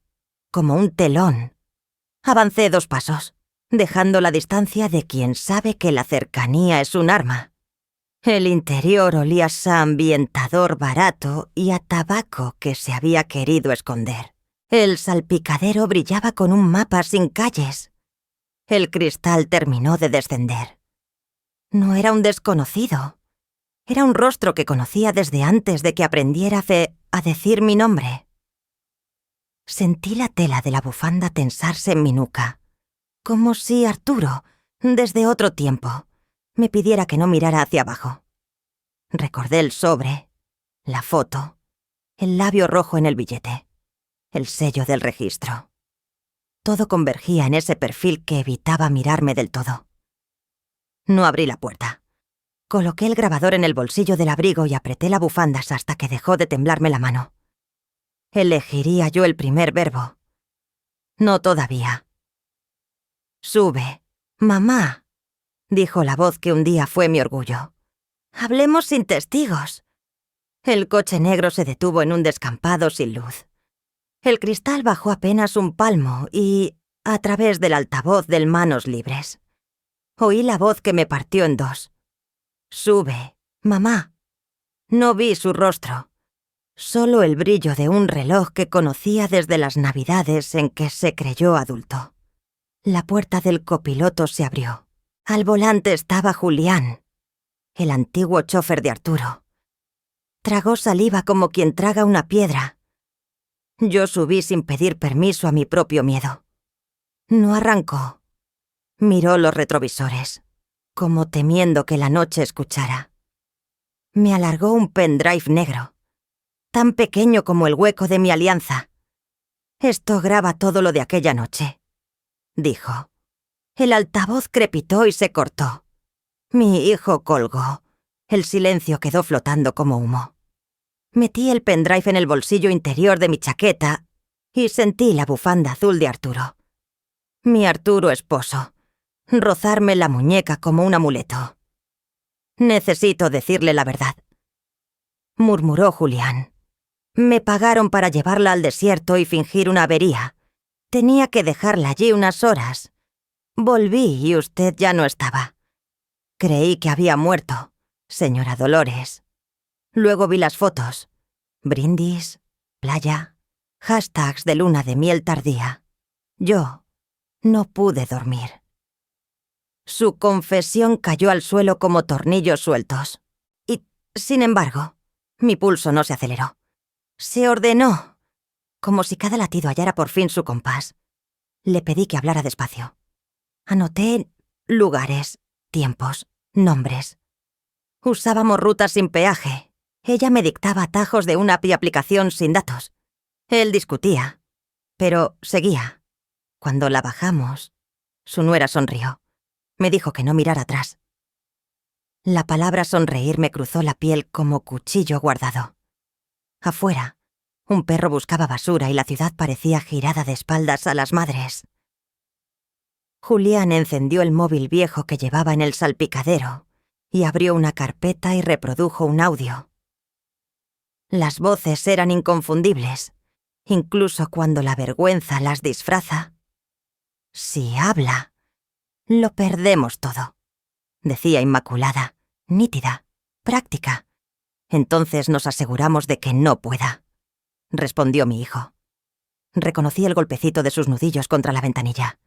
como un telón. Avancé 2 pasos, dejando la distancia de quien sabe que la cercanía es un arma. El interior olía a ambientador barato y a tabaco que se había querido esconder. El salpicadero brillaba con un mapa sin calles. El cristal terminó de descender. No era un desconocido. Era un rostro que conocía desde antes de que aprendiera a decir mi nombre. Sentí la tela de la bufanda tensarse en mi nuca, como si Arturo, desde otro tiempo, me pidiera que no mirara hacia abajo. Recordé el sobre, la foto, el labio rojo en el billete, el sello del registro. Todo convergía en ese perfil que evitaba mirarme del todo. No abrí la puerta. Coloqué el grabador en el bolsillo del abrigo y apreté la bufanda hasta que dejó de temblarme la mano. Elegiría yo el primer verbo. No todavía. «Sube, mamá», dijo la voz que un día fue mi orgullo. «Hablemos sin testigos». El coche negro se detuvo en un descampado sin luz. El cristal bajó apenas un palmo y, a través del altavoz del Manos Libres, oí la voz que me partió en dos. «Sube, mamá». No vi su rostro, solo el brillo de un reloj que conocía desde las navidades en que se creyó adulto. La puerta del copiloto se abrió. Al volante estaba Julián, el antiguo chofer de Arturo. Tragó saliva como quien traga una piedra. Yo subí sin pedir permiso a mi propio miedo. No arrancó. Miró los retrovisores, como temiendo que la noche escuchara. Me alargó un pendrive negro, tan pequeño como el hueco de mi alianza. «Esto graba todo lo de aquella noche», dijo. El altavoz crepitó y se cortó. Mi hijo colgó. El silencio quedó flotando como humo. Metí el pendrive en el bolsillo interior de mi chaqueta y sentí la bufanda azul de Arturo. Mi Arturo esposo, rozarme la muñeca como un amuleto. «Necesito decirle la verdad», murmuró Julián. «Me pagaron para llevarla al desierto y fingir una avería. Tenía que dejarla allí unas horas. Volví y usted ya no estaba. Creí que había muerto, señora Dolores. Luego vi las fotos. Brindis, playa, hashtags de luna de miel tardía. Yo no pude dormir». Su confesión cayó al suelo como tornillos sueltos. Y, sin embargo, mi pulso no se aceleró. Se ordenó, como si cada latido hallara por fin su compás. Le pedí que hablara despacio. Anoté lugares, tiempos, nombres. Usábamos rutas sin peaje. Ella me dictaba atajos de una aplicación sin datos. Él discutía, pero seguía. Cuando la bajamos, su nuera sonrió. Me dijo que no mirara atrás. La palabra sonreír me cruzó la piel como cuchillo guardado. Afuera, un perro buscaba basura y la ciudad parecía girada de espaldas a las madres. Julián encendió el móvil viejo que llevaba en el salpicadero y abrió una carpeta y reprodujo un audio. Las voces eran inconfundibles, incluso cuando la vergüenza las disfraza. «Si habla, lo perdemos todo», decía Inmaculada, nítida, práctica. «Entonces nos aseguramos de que no pueda», respondió mi hijo. Reconocí el golpecito de sus nudillos contra la ventanilla.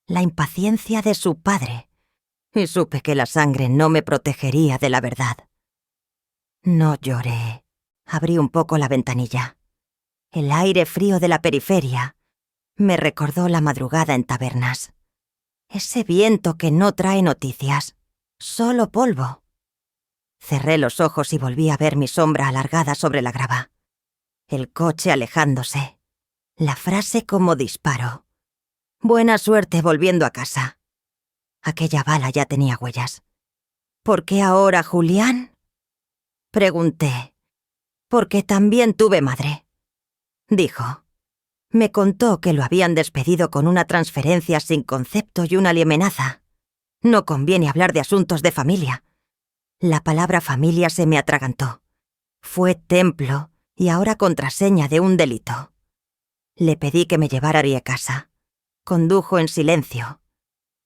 La impaciencia de su padre. Y supe que la sangre no me protegería de la verdad. No lloré. Abrí un poco la ventanilla. El aire frío de la periferia me recordó la madrugada en tabernas. Ese viento que no trae noticias, solo polvo. Cerré los ojos y volví a ver mi sombra alargada sobre la grava. El coche alejándose. La frase como disparo. «Buena suerte volviendo a casa». Aquella bala ya tenía huellas. «¿Por qué ahora, Julián?», pregunté. «Porque también tuve madre», dijo. Me contó que lo habían despedido con una transferencia sin concepto y una liemenaza. No conviene hablar de asuntos de familia. La palabra familia se me atragantó. Fue templo y ahora contraseña de un delito. Le pedí que me llevara a casa. Condujo en silencio.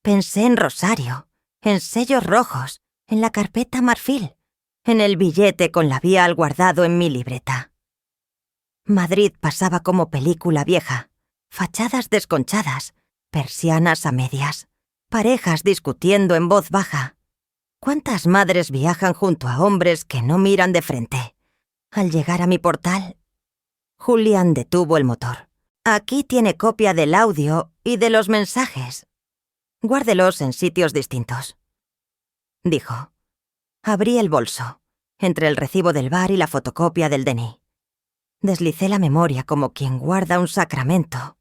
Pensé en Rosario, en sellos rojos, en la carpeta marfil, en el billete con labial guardado en mi libreta. Madrid pasaba como película vieja, fachadas desconchadas, persianas a medias, parejas discutiendo en voz baja. ¿Cuántas madres viajan junto a hombres que no miran de frente? Al llegar a mi portal, Julián detuvo el motor. «Aquí tiene copia del audio y de los mensajes. Guárdelos en sitios distintos», dijo. Abrí el bolso, entre el recibo del bar y la fotocopia del DNI. Deslicé la memoria como quien guarda un sacramento.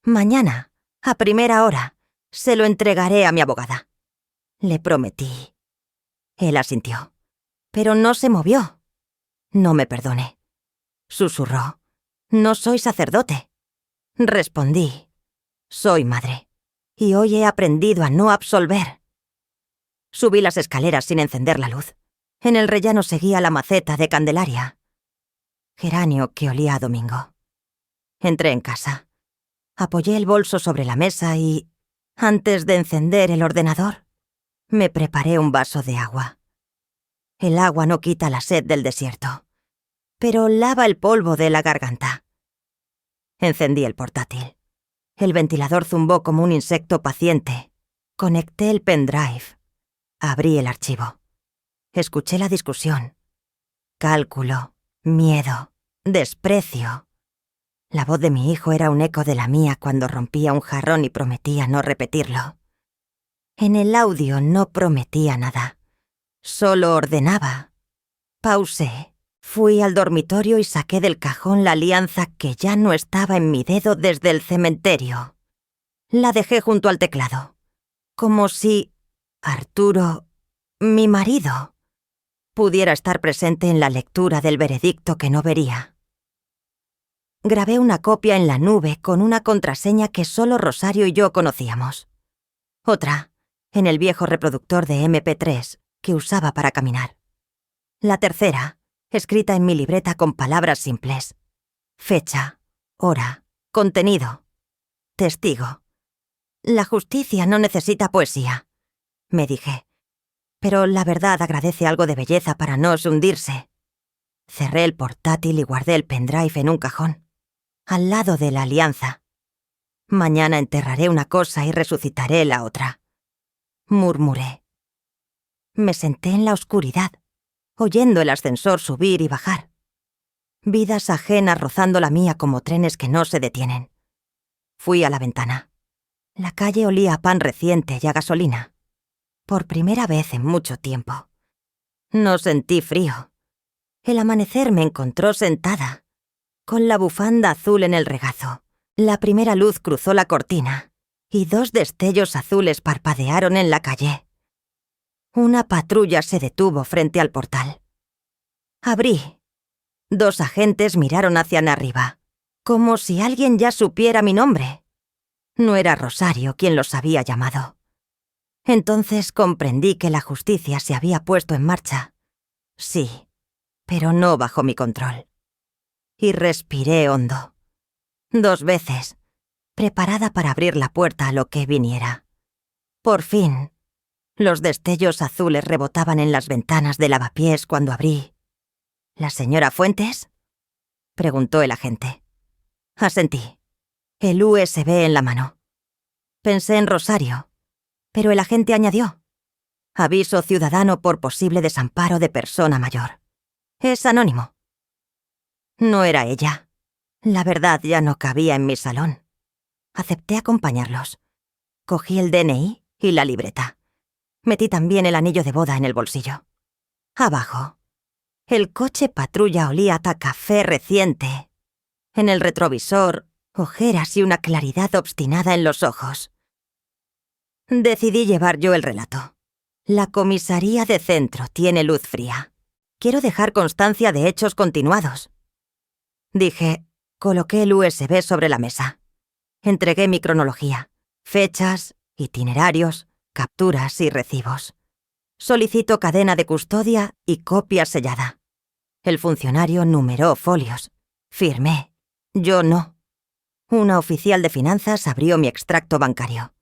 «Mañana, a primera hora, se lo entregaré a mi abogada», le prometí. Él asintió, pero no se movió. «No me perdone», susurró. «No soy sacerdote». Respondí. «Soy madre, y hoy he aprendido a no absolver». Subí las escaleras sin encender la luz. En el rellano seguía la maceta de Candelaria. geranio que olía a domingo. Entré en casa. Apoyé el bolso sobre la mesa y, antes de encender el ordenador, me preparé un vaso de agua. El agua no quita la sed del desierto, pero lava el polvo de la garganta. Encendí el portátil. El ventilador zumbó como un insecto paciente. Conecté el pendrive. Abrí el archivo. Escuché la discusión. Cálculo, miedo, desprecio. La voz de mi hijo era un eco de la mía cuando rompía un jarrón y prometía no repetirlo. En el audio no prometía nada. Solo ordenaba. Pausé. Fui al dormitorio y saqué del cajón la alianza que ya no estaba en mi dedo desde el cementerio. La dejé junto al teclado. Como si Arturo, mi marido, pudiera estar presente en la lectura del veredicto que no vería. Grabé una copia en la nube con una contraseña que solo Rosario y yo conocíamos. Otra, en el viejo reproductor de MP3 que usaba para caminar. La tercera, escrita en mi libreta con palabras simples. Fecha, hora, contenido, testigo. La justicia no necesita poesía, me dije. Pero la verdad agradece algo de belleza para no hundirse. Cerré el portátil y guardé el pendrive en un cajón, al lado de la alianza. Mañana enterraré una cosa y resucitaré la otra. Murmuré. Me senté en la oscuridad, oyendo el ascensor subir y bajar. Vidas ajenas rozando la mía como trenes que no se detienen. Fui a la ventana. La calle olía a pan reciente y a gasolina. Por primera vez en mucho tiempo. No sentí frío. El amanecer me encontró sentada, con la bufanda azul en el regazo. La primera luz cruzó la cortina, y 2 destellos azules parpadearon en la calle. Una patrulla se detuvo frente al portal. Abrí. 2 agentes miraron hacia arriba, como si alguien ya supiera mi nombre. No era Rosario quien los había llamado. Entonces comprendí que la justicia se había puesto en marcha. Sí, pero no bajo mi control. Y respiré hondo. 2 veces, preparada para abrir la puerta a lo que viniera. Por fin, los destellos azules rebotaban en las ventanas de lavapiés cuando abrí. ¿La señora Fuentes?, preguntó el agente. Asentí, el USB en la mano. Pensé en Rosario, pero el agente añadió: aviso ciudadano por posible desamparo de persona mayor. Es anónimo. No era ella. La verdad ya no cabía en mi salón. Acepté acompañarlos. Cogí el DNI y la libreta. Metí también el anillo de boda en el bolsillo. Abajo, el coche patrulla olía a café reciente. En el retrovisor, ojeras y una claridad obstinada en los ojos. Decidí llevar yo el relato. La comisaría de centro tiene luz fría. Quiero dejar constancia de hechos continuados. Dije, coloqué el USB sobre la mesa. Entregué mi cronología, fechas, itinerarios, capturas y recibos. Solicito cadena de custodia y copia sellada. El funcionario numeró folios. Firmé. Yo no. Una oficial de finanzas abrió mi extracto bancario.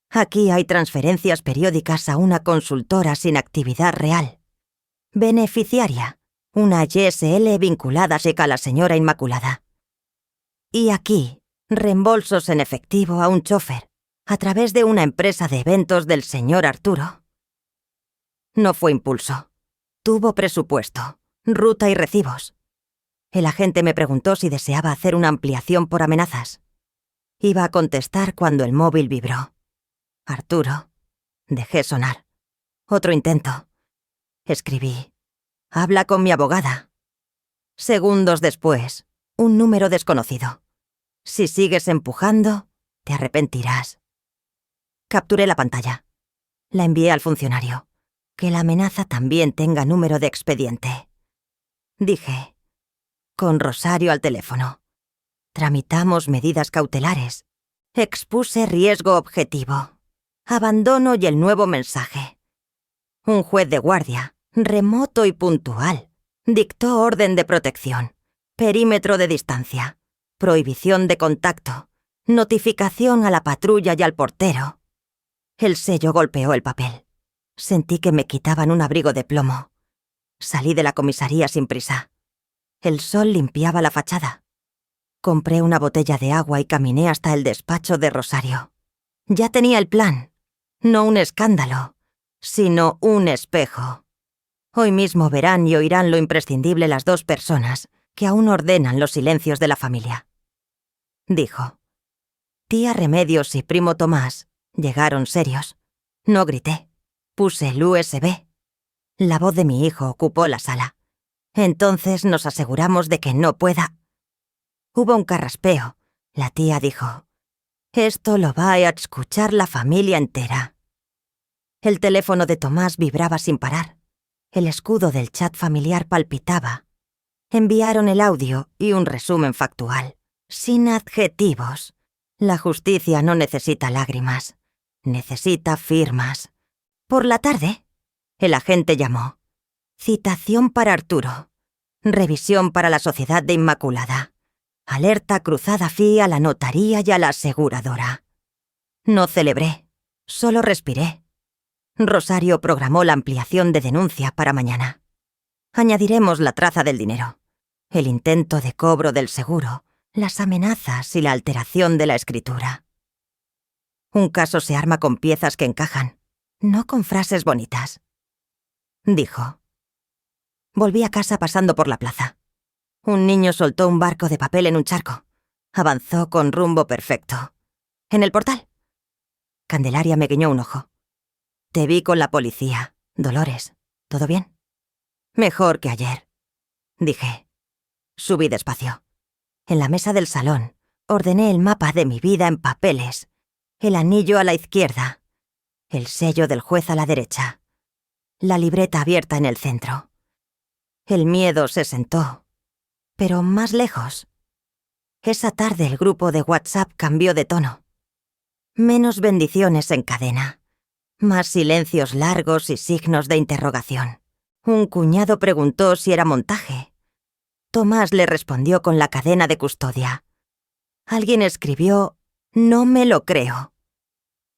Aquí hay transferencias periódicas a una consultora sin actividad real. Beneficiaria, una YSL vinculada a la señora Inmaculada. Y aquí, reembolsos en efectivo a un chofer, a través de una empresa de eventos del señor Arturo. No fue impulso. Tuvo presupuesto, ruta y recibos. El agente me preguntó si deseaba hacer una ampliación por amenazas. Iba a contestar cuando el móvil vibró. Arturo. Dejé sonar. Otro intento. Escribí. Habla con mi abogada. Segundos después, un número desconocido. Si sigues empujando, te arrepentirás. Capturé la pantalla. La envié al funcionario. Que la amenaza también tenga número de expediente. Dije, con Rosario al teléfono. Tramitamos medidas cautelares. Expuse riesgo objetivo. Abandono y el nuevo mensaje. Un juez de guardia, remoto y puntual, dictó orden de protección. Perímetro de distancia. Prohibición de contacto. Notificación a la patrulla y al portero. El sello golpeó el papel. Sentí que me quitaban un abrigo de plomo. Salí de la comisaría sin prisa. El sol limpiaba la fachada. Compré una botella de agua y caminé hasta el despacho de Rosario. Ya tenía el plan. No un escándalo, sino un espejo. Hoy mismo verán y oirán lo imprescindible las dos personas que aún ordenan los silencios de la familia. Dijo. Tía Remedios y primo Tomás llegaron serios. No grité. Puse el USB. La voz de mi hijo ocupó la sala. Entonces nos aseguramos de que no pueda. Hubo un carraspeo. La tía dijo: «Esto lo va a escuchar la familia entera». El teléfono de Tomás vibraba sin parar. El escudo del chat familiar palpitaba. Enviaron el audio y un resumen factual, sin adjetivos. La justicia no necesita lágrimas, necesita firmas. Por la tarde, el agente llamó. Citación para Arturo. Revisión para la Sociedad de Inmaculada. Alerta cruzada FI a la notaría y a la aseguradora. No celebré, solo respiré. Rosario programó la ampliación de denuncia para mañana. Añadiremos la traza del dinero, el intento de cobro del seguro, las amenazas y la alteración de la escritura. Un caso se arma con piezas que encajan, no con frases bonitas. Dijo. Volví a casa pasando por la plaza. Un niño soltó un barco de papel en un charco. Avanzó con rumbo perfecto. ¿En el portal? Candelaria me guiñó un ojo. Te vi con la policía, Dolores. ¿Todo bien? Mejor que ayer, dije. Subí despacio. En la mesa del salón, ordené el mapa de mi vida en papeles. El anillo a la izquierda. El sello del juez a la derecha. La libreta abierta en el centro. El miedo se sentó, pero más lejos. Esa tarde el grupo de WhatsApp cambió de tono. Menos bendiciones en cadena. Más silencios largos y signos de interrogación. Un cuñado preguntó si era montaje. Tomás le respondió con la cadena de custodia. Alguien escribió: «No me lo creo».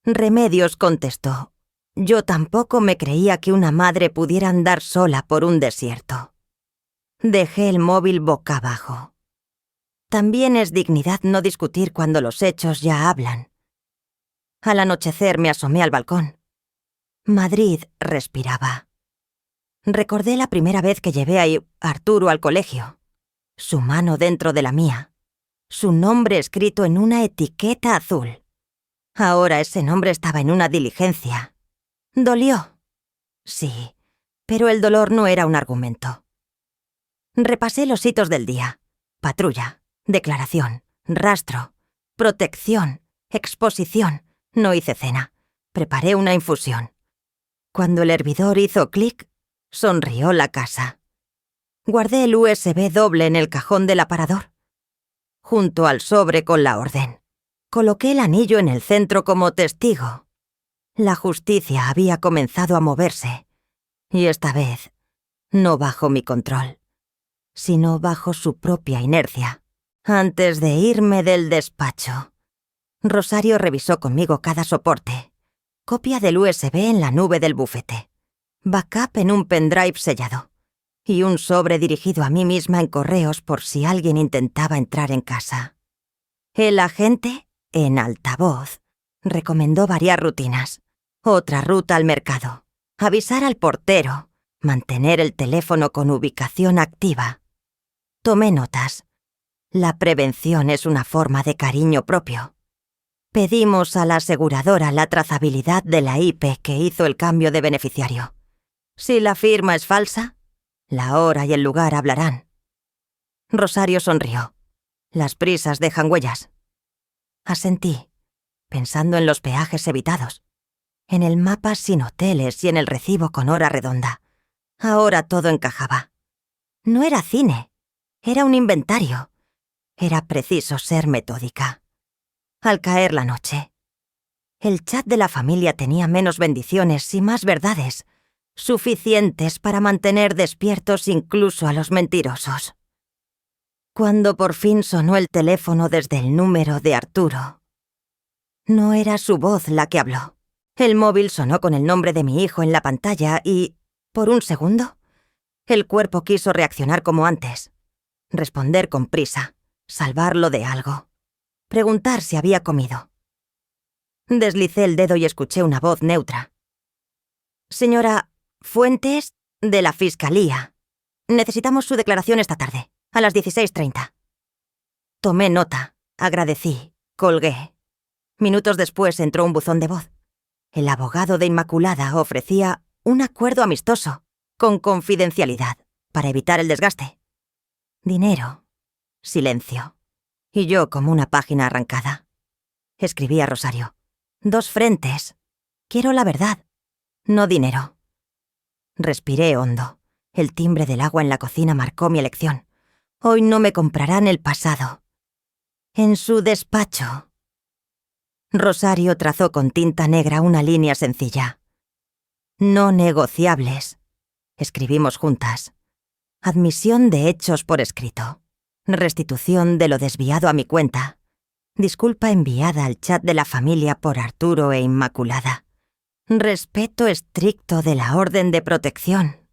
Remedios contestó: «Yo tampoco me creía que una madre pudiera andar sola por un desierto». Dejé el móvil boca abajo. También es dignidad no discutir cuando los hechos ya hablan. Al anochecer me asomé al balcón. Madrid respiraba. Recordé la primera vez que llevé a Arturo al colegio. Su mano dentro de la mía. Su nombre escrito en una etiqueta azul. Ahora ese nombre estaba en una diligencia. ¿Dolió? Sí, pero el dolor no era un argumento. Repasé los hitos del día. Patrulla, declaración, rastro, protección, exposición. No hice cena. Preparé una infusión. Cuando el hervidor hizo clic, sonrió la casa. Guardé el USB doble en el cajón del aparador. Junto al sobre con la orden. Coloqué el anillo en el centro como testigo. La justicia había comenzado a moverse. Y esta vez, no bajo mi control, sino bajo su propia inercia. Antes de irme del despacho, Rosario revisó conmigo cada soporte. Copia del USB en la nube del bufete. Backup en un pendrive sellado. Y un sobre dirigido a mí misma en correos por si alguien intentaba entrar en casa. El agente, en altavoz, recomendó variar rutinas. Otra ruta al mercado. Avisar al portero. Mantener el teléfono con ubicación activa. Tomé notas. La prevención es una forma de cariño propio. Pedimos a la aseguradora la trazabilidad de la IP que hizo el cambio de beneficiario. Si la firma es falsa, la hora y el lugar hablarán. Rosario sonrió. Las prisas dejan huellas. Asentí, pensando en los peajes evitados, en el mapa sin hoteles y en el recibo con hora redonda. Ahora todo encajaba. No era cine, era un inventario. Era preciso ser metódica. Al caer la noche, el chat de la familia tenía menos bendiciones y más verdades, suficientes para mantener despiertos incluso a los mentirosos. Cuando por fin sonó el teléfono desde el número de Arturo. No era su voz la que habló. El móvil sonó con el nombre de mi hijo en la pantalla y, por un segundo, el cuerpo quiso reaccionar como antes. Responder con prisa, salvarlo de algo, preguntar si había comido. Deslicé el dedo y escuché una voz neutra. Señora Fuentes, de la Fiscalía. Necesitamos su declaración esta tarde, a las 16:30. Tomé nota, agradecí, colgué. Minutos después entró un buzón de voz. El abogado de Inmaculada ofrecía un acuerdo amistoso, con confidencialidad, para evitar el desgaste. Dinero. Silencio. Y yo como una página arrancada. Escribí a Rosario. 2 frentes. Quiero la verdad, no dinero. Respiré hondo. El timbre del agua en la cocina marcó mi elección. Hoy no me comprarán el pasado. En su despacho. Rosario trazó con tinta negra una línea sencilla. No negociables. Escribimos juntas. Admisión de hechos por escrito. Restitución de lo desviado a mi cuenta. Disculpa enviada al chat de la familia por Arturo e Inmaculada. Respeto estricto de la orden de protección.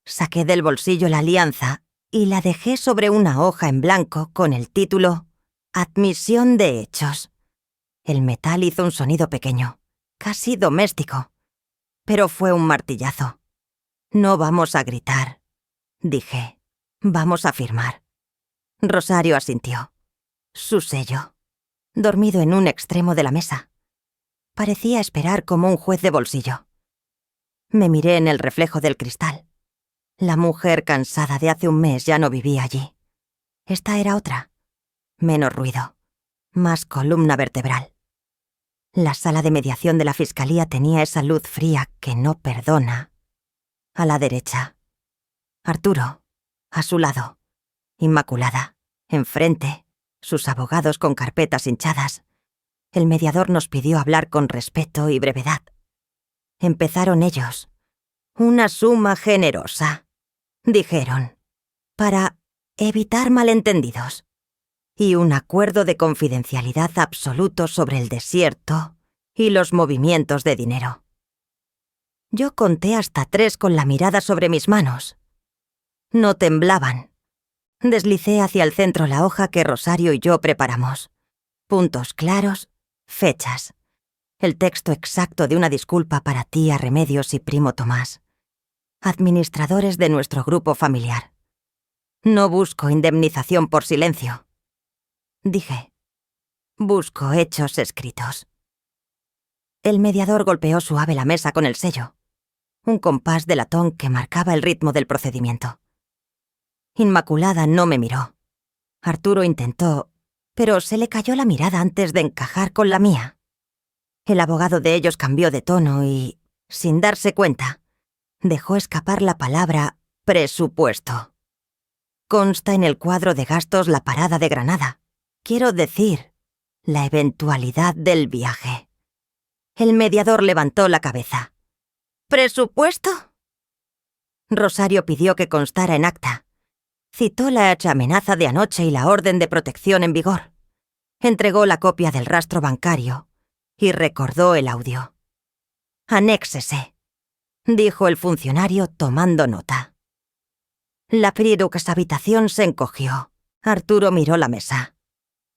Saqué del bolsillo la alianza y la dejé sobre una hoja en blanco con el título Admisión de hechos. El metal hizo un sonido pequeño, casi doméstico, pero fue un martillazo. No vamos a gritar, dije. Vamos a firmar. Rosario asintió. Su sello. Dormido en un extremo de la mesa. Parecía esperar como un juez de bolsillo. Me miré en el reflejo del cristal. La mujer cansada de hace un mes ya no vivía allí. Esta era otra. Menos ruido. Más columna vertebral. La sala de mediación de la Fiscalía tenía esa luz fría que no perdona. A la derecha. Arturo. A su lado. Inmaculada. Enfrente. Sus abogados con carpetas hinchadas. El mediador nos pidió hablar con respeto y brevedad. Empezaron ellos. Una suma generosa, dijeron, para evitar malentendidos. Y un acuerdo de confidencialidad absoluto sobre el desierto y los movimientos de dinero. Yo conté hasta 3 con la mirada sobre mis manos. No temblaban. Deslicé hacia el centro la hoja que Rosario y yo preparamos. Puntos claros, fechas. El texto exacto de una disculpa para tía Remedios y primo Tomás. Administradores de nuestro grupo familiar. No busco indemnización por silencio. Dije. Busco hechos escritos. El mediador golpeó suave la mesa con el sello. Un compás de latón que marcaba el ritmo del procedimiento. Inmaculada no me miró. Arturo intentó, pero se le cayó la mirada antes de encajar con la mía. El abogado de ellos cambió de tono y, sin darse cuenta, dejó escapar la palabra presupuesto. Consta en el cuadro de gastos la parada de Granada. Quiero decir, la eventualidad del viaje. El mediador levantó la cabeza. ¿Presupuesto? Rosario pidió que constara en acta. Citó la amenaza de anoche y la orden de protección en vigor. Entregó la copia del rastro bancario y recordó el audio. Anéxese, dijo el funcionario tomando nota. La habitación se encogió. Arturo miró la mesa.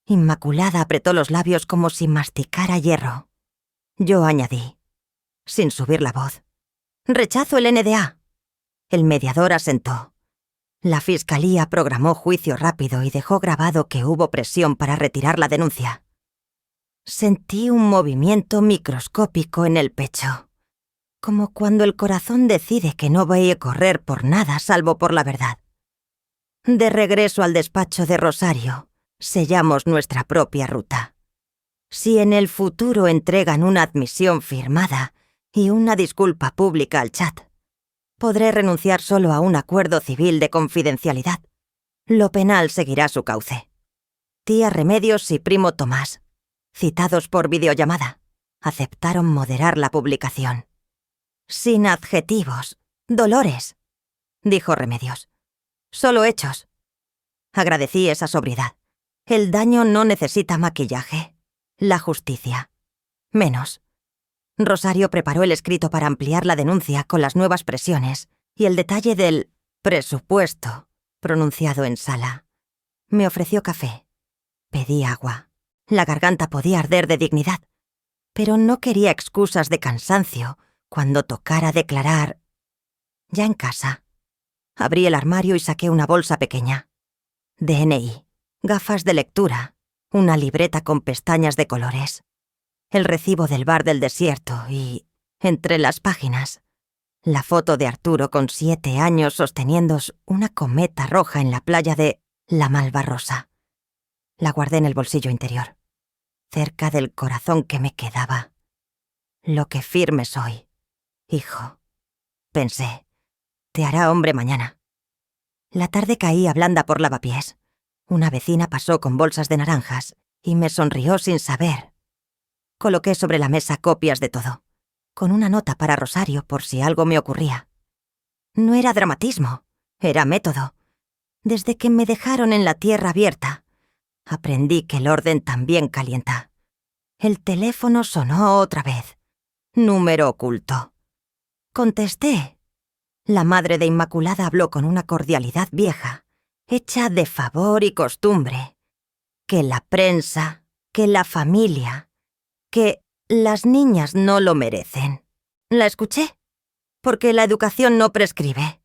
Inmaculada apretó los labios como si masticara hierro. Yo añadí, sin subir la voz. Rechazo el NDA. El mediador asentó. La Fiscalía programó juicio rápido y dejó grabado que hubo presión para retirar la denuncia. Sentí un movimiento microscópico en el pecho, como cuando el corazón decide que no va a correr por nada salvo por la verdad. De regreso al despacho de Rosario, sellamos nuestra propia ruta. Si en el futuro entregan una admisión firmada y una disculpa pública al chat, podré renunciar solo a un acuerdo civil de confidencialidad. Lo penal seguirá su cauce. Tía Remedios y primo Tomás, citados por videollamada, aceptaron moderar la publicación. Sin adjetivos, Dolores, dijo Remedios. Solo hechos. Agradecí esa sobriedad. El daño no necesita maquillaje. La justicia. Menos. Rosario preparó el escrito para ampliar la denuncia con las nuevas presiones y el detalle del presupuesto pronunciado en sala. Me ofreció café. Pedí agua. La garganta podía arder de dignidad, pero no quería excusas de cansancio cuando tocara declarar. Ya en casa, abrí el armario y saqué una bolsa pequeña. DNI, gafas de lectura, una libreta con pestañas de colores, el recibo del bar del desierto y, entre las páginas, la foto de Arturo con 7 años sosteniendo una cometa roja en la playa de La Malvarrosa. La guardé en el bolsillo interior, cerca del corazón que me quedaba. Lo que firme soy, hijo. Pensé, te hará hombre mañana. La tarde caía blanda por lavapiés. Una vecina pasó con bolsas de naranjas y me sonrió sin saber. Coloqué sobre la mesa copias de todo, con una nota para Rosario por si algo me ocurría. No era dramatismo, era método. Desde que me dejaron en la tierra abierta, aprendí que el orden también calienta. El teléfono sonó otra vez. Número oculto. Contesté. La madre de Inmaculada habló con una cordialidad vieja, hecha de favor y costumbre. Que la prensa, que la familia, que las niñas no lo merecen. La escuché, porque la educación no prescribe.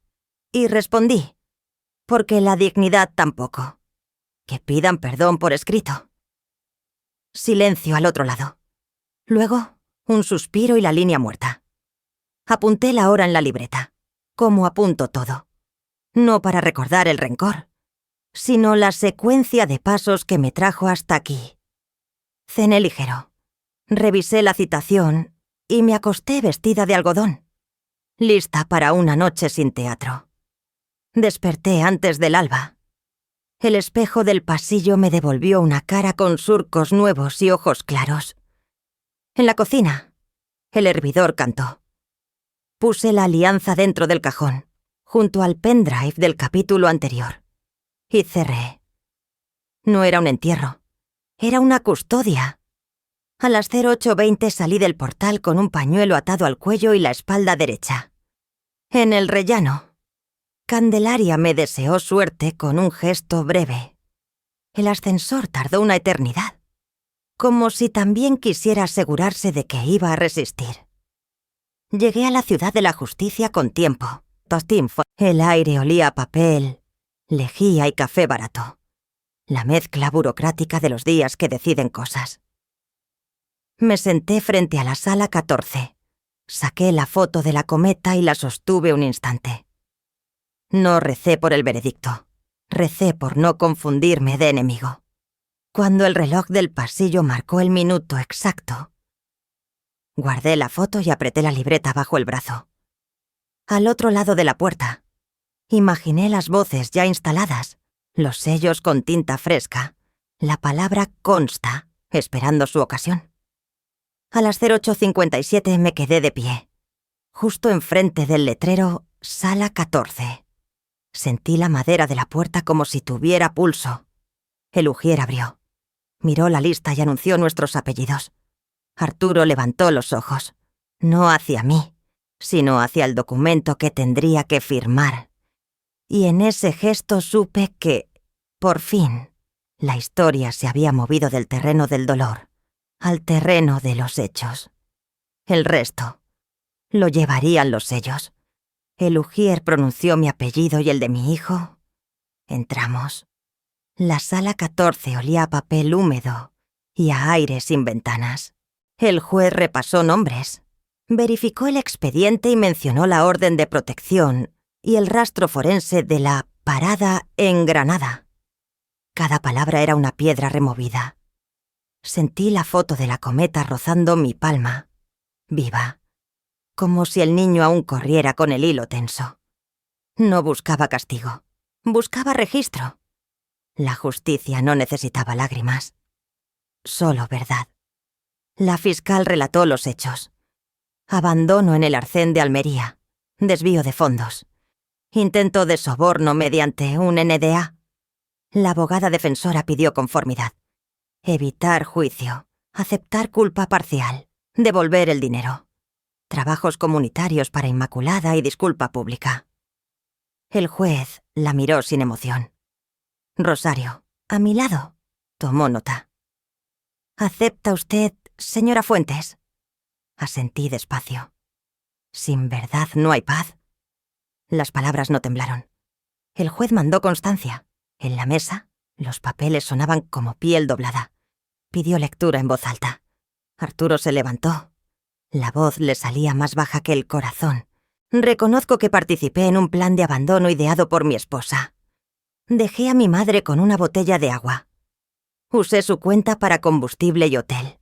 Y respondí, porque la dignidad tampoco. Que pidan perdón por escrito. Silencio al otro lado. Luego, un suspiro y la línea muerta. Apunté la hora en la libreta, como apunto todo. No para recordar el rencor, sino la secuencia de pasos que me trajo hasta aquí. Cené ligero. Revisé la citación y me acosté vestida de algodón, lista para una noche sin teatro. Desperté antes del alba. El espejo del pasillo me devolvió una cara con surcos nuevos y ojos claros. En la cocina, el hervidor cantó. Puse la alianza dentro del cajón, junto al pendrive del capítulo anterior, y cerré. No era un entierro, era una custodia. A las 08:20 salí del portal con un pañuelo atado al cuello y la espalda derecha. En el rellano, Candelaria me deseó suerte con un gesto breve. El ascensor tardó una eternidad, como si también quisiera asegurarse de que iba a resistir. Llegué a la ciudad de la justicia con tiempo. El aire olía a papel, lejía y café barato. La mezcla burocrática de los días que deciden cosas. Me senté frente a la sala 14. Saqué la foto de la cometa y la sostuve un instante. No recé por el veredicto. Recé por no confundirme de enemigo. Cuando el reloj del pasillo marcó el minuto exacto, guardé la foto y apreté la libreta bajo el brazo. Al otro lado de la puerta, imaginé las voces ya instaladas, los sellos con tinta fresca, la palabra consta, esperando su ocasión. A las 08:57 me quedé de pie, justo enfrente del letrero Sala 14. Sentí la madera de la puerta como si tuviera pulso. El ujier abrió. Miró la lista y anunció nuestros apellidos. Arturo levantó los ojos, no hacia mí, sino hacia el documento que tendría que firmar. Y en ese gesto supe que, por fin, la historia se había movido del terreno del dolor al terreno de los hechos. El resto lo llevarían los sellos. El ujier pronunció mi apellido y el de mi hijo. Entramos. La sala 14 olía a papel húmedo y a aire sin ventanas. El juez repasó nombres, verificó el expediente y mencionó la orden de protección y el rastro forense de la parada en Granada. Cada palabra era una piedra removida. Sentí la foto de la cometa rozando mi palma, viva, como si el niño aún corriera con el hilo tenso. No buscaba castigo, buscaba registro. La justicia no necesitaba lágrimas, solo verdad. La fiscal relató los hechos. Abandono en el arcén de Almería, desvío de fondos, intento de soborno mediante un NDA. La abogada defensora pidió conformidad. Evitar juicio, aceptar culpa parcial, devolver el dinero. Trabajos comunitarios para Inmaculada y disculpa pública. El juez la miró sin emoción. Rosario, a mi lado, tomó nota. ¿Acepta usted, señora Fuentes? Asentí despacio. ¿Sin verdad no hay paz? Las palabras no temblaron. El juez mandó constancia. En la mesa, los papeles sonaban como piel doblada. Pidió lectura en voz alta. Arturo se levantó. La voz le salía más baja que el corazón. Reconozco que participé en un plan de abandono ideado por mi esposa. Dejé a mi madre con una botella de agua. Usé su cuenta para combustible y hotel.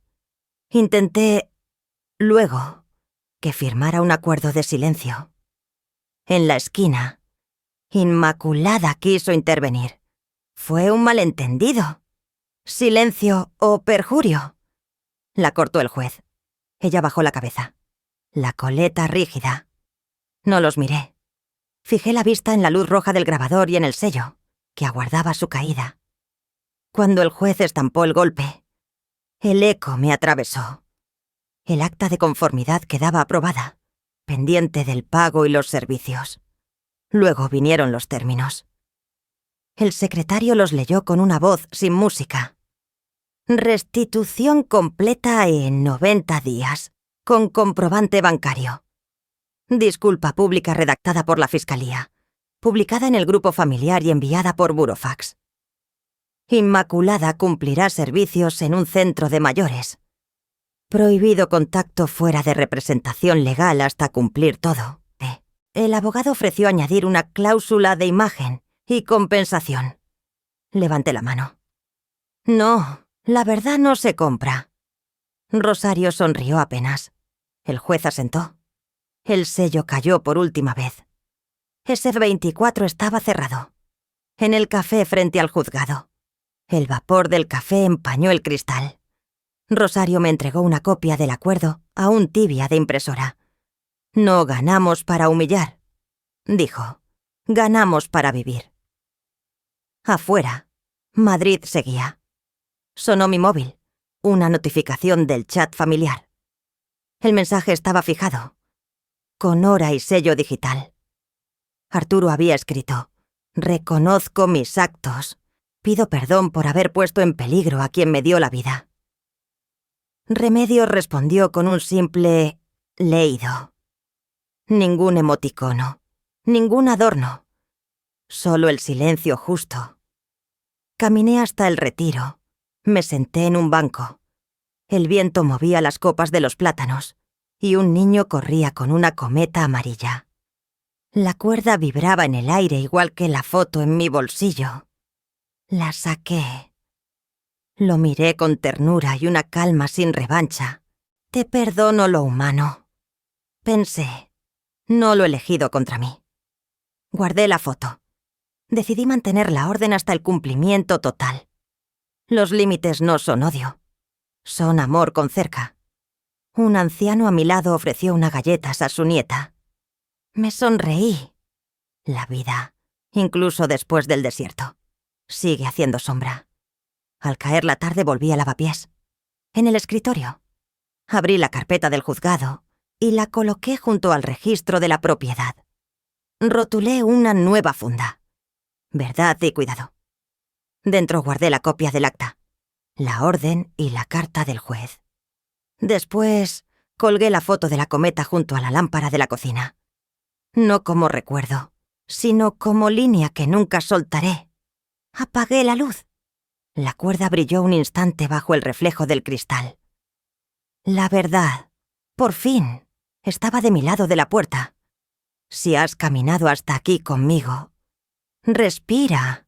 Intenté, luego, que firmara un acuerdo de silencio. En la esquina, Inmaculada quiso intervenir. Fue un malentendido. Silencio o perjurio. La cortó el juez. Ella bajó la cabeza. La coleta rígida. No los miré. Fijé la vista en la luz roja del grabador y en el sello, que aguardaba su caída. Cuando el juez estampó el golpe, el eco me atravesó. El acta de conformidad quedaba aprobada, pendiente del pago y los servicios. Luego vinieron los términos. El secretario los leyó con una voz sin música. Restitución completa en 90 días, con comprobante bancario. Disculpa pública redactada por la Fiscalía, publicada en el grupo familiar y enviada por burofax. Inmaculada cumplirá servicios en un centro de mayores. Prohibido contacto fuera de representación legal hasta cumplir todo. El abogado ofreció añadir una cláusula de imagen y compensación. Levanté la mano. No, la verdad no se compra. Rosario sonrió apenas. El juez asentó. El sello cayó por última vez. Ese 24 estaba cerrado. En el café frente al juzgado. El vapor del café empañó el cristal. Rosario me entregó una copia del acuerdo, aún tibia de impresora. No ganamos para humillar, dijo. Ganamos para vivir. Afuera, Madrid seguía. Sonó mi móvil, una notificación del chat familiar. El mensaje estaba fijado, con hora y sello digital. Arturo había escrito: reconozco mis actos. Pido perdón por haber puesto en peligro a quien me dio la vida. Remedios respondió con un simple leído. Ningún emoticono, ningún adorno, solo el silencio justo. Caminé hasta el retiro, me senté en un banco. El viento movía las copas de los plátanos y un niño corría con una cometa amarilla. La cuerda vibraba en el aire igual que la foto en mi bolsillo. La saqué. Lo miré con ternura y una calma sin revancha. Te perdono lo humano. Pensé, no lo he elegido contra mí. Guardé la foto. Decidí mantener la orden hasta el cumplimiento total. Los límites no son odio. Son amor con cerca. Un anciano a mi lado ofreció unas galletas a su nieta. Me sonreí. La vida, incluso después del desierto, sigue haciendo sombra. Al caer la tarde volví a Lavapiés. En el escritorio. Abrí la carpeta del juzgado y la coloqué junto al registro de la propiedad. Rotulé una nueva funda. Verdad y cuidado. Dentro guardé la copia del acta, la orden y la carta del juez. Después colgué la foto de la cometa junto a la lámpara de la cocina. No como recuerdo, sino como línea que nunca soltaré. Apagué la luz. La cuerda brilló un instante bajo el reflejo del cristal. La verdad, por fin, estaba de mi lado de la puerta. Si has caminado hasta aquí conmigo, respira.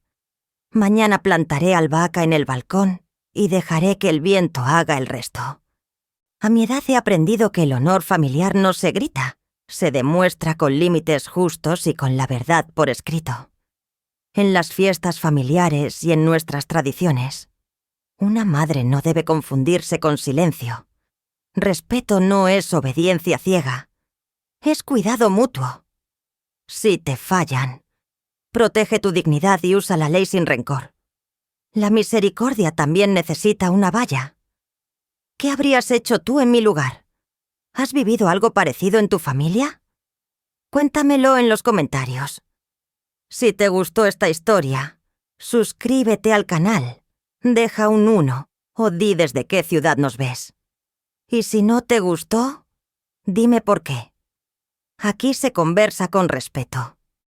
Mañana plantaré albahaca en el balcón y dejaré que el viento haga el resto. A mi edad he aprendido que el honor familiar no se grita, se demuestra con límites justos y con la verdad por escrito. En las fiestas familiares y en nuestras tradiciones, una madre no debe confundirse con silencio. Respeto no es obediencia ciega, es cuidado mutuo. Si te fallan, protege tu dignidad y usa la ley sin rencor. La misericordia también necesita una valla. ¿Qué habrías hecho tú en mi lugar? ¿Has vivido algo parecido en tu familia? Cuéntamelo en los comentarios. Si te gustó esta historia, suscríbete al canal, deja un 1 o di desde qué ciudad nos ves. Y si no te gustó, dime por qué. Aquí se conversa con respeto.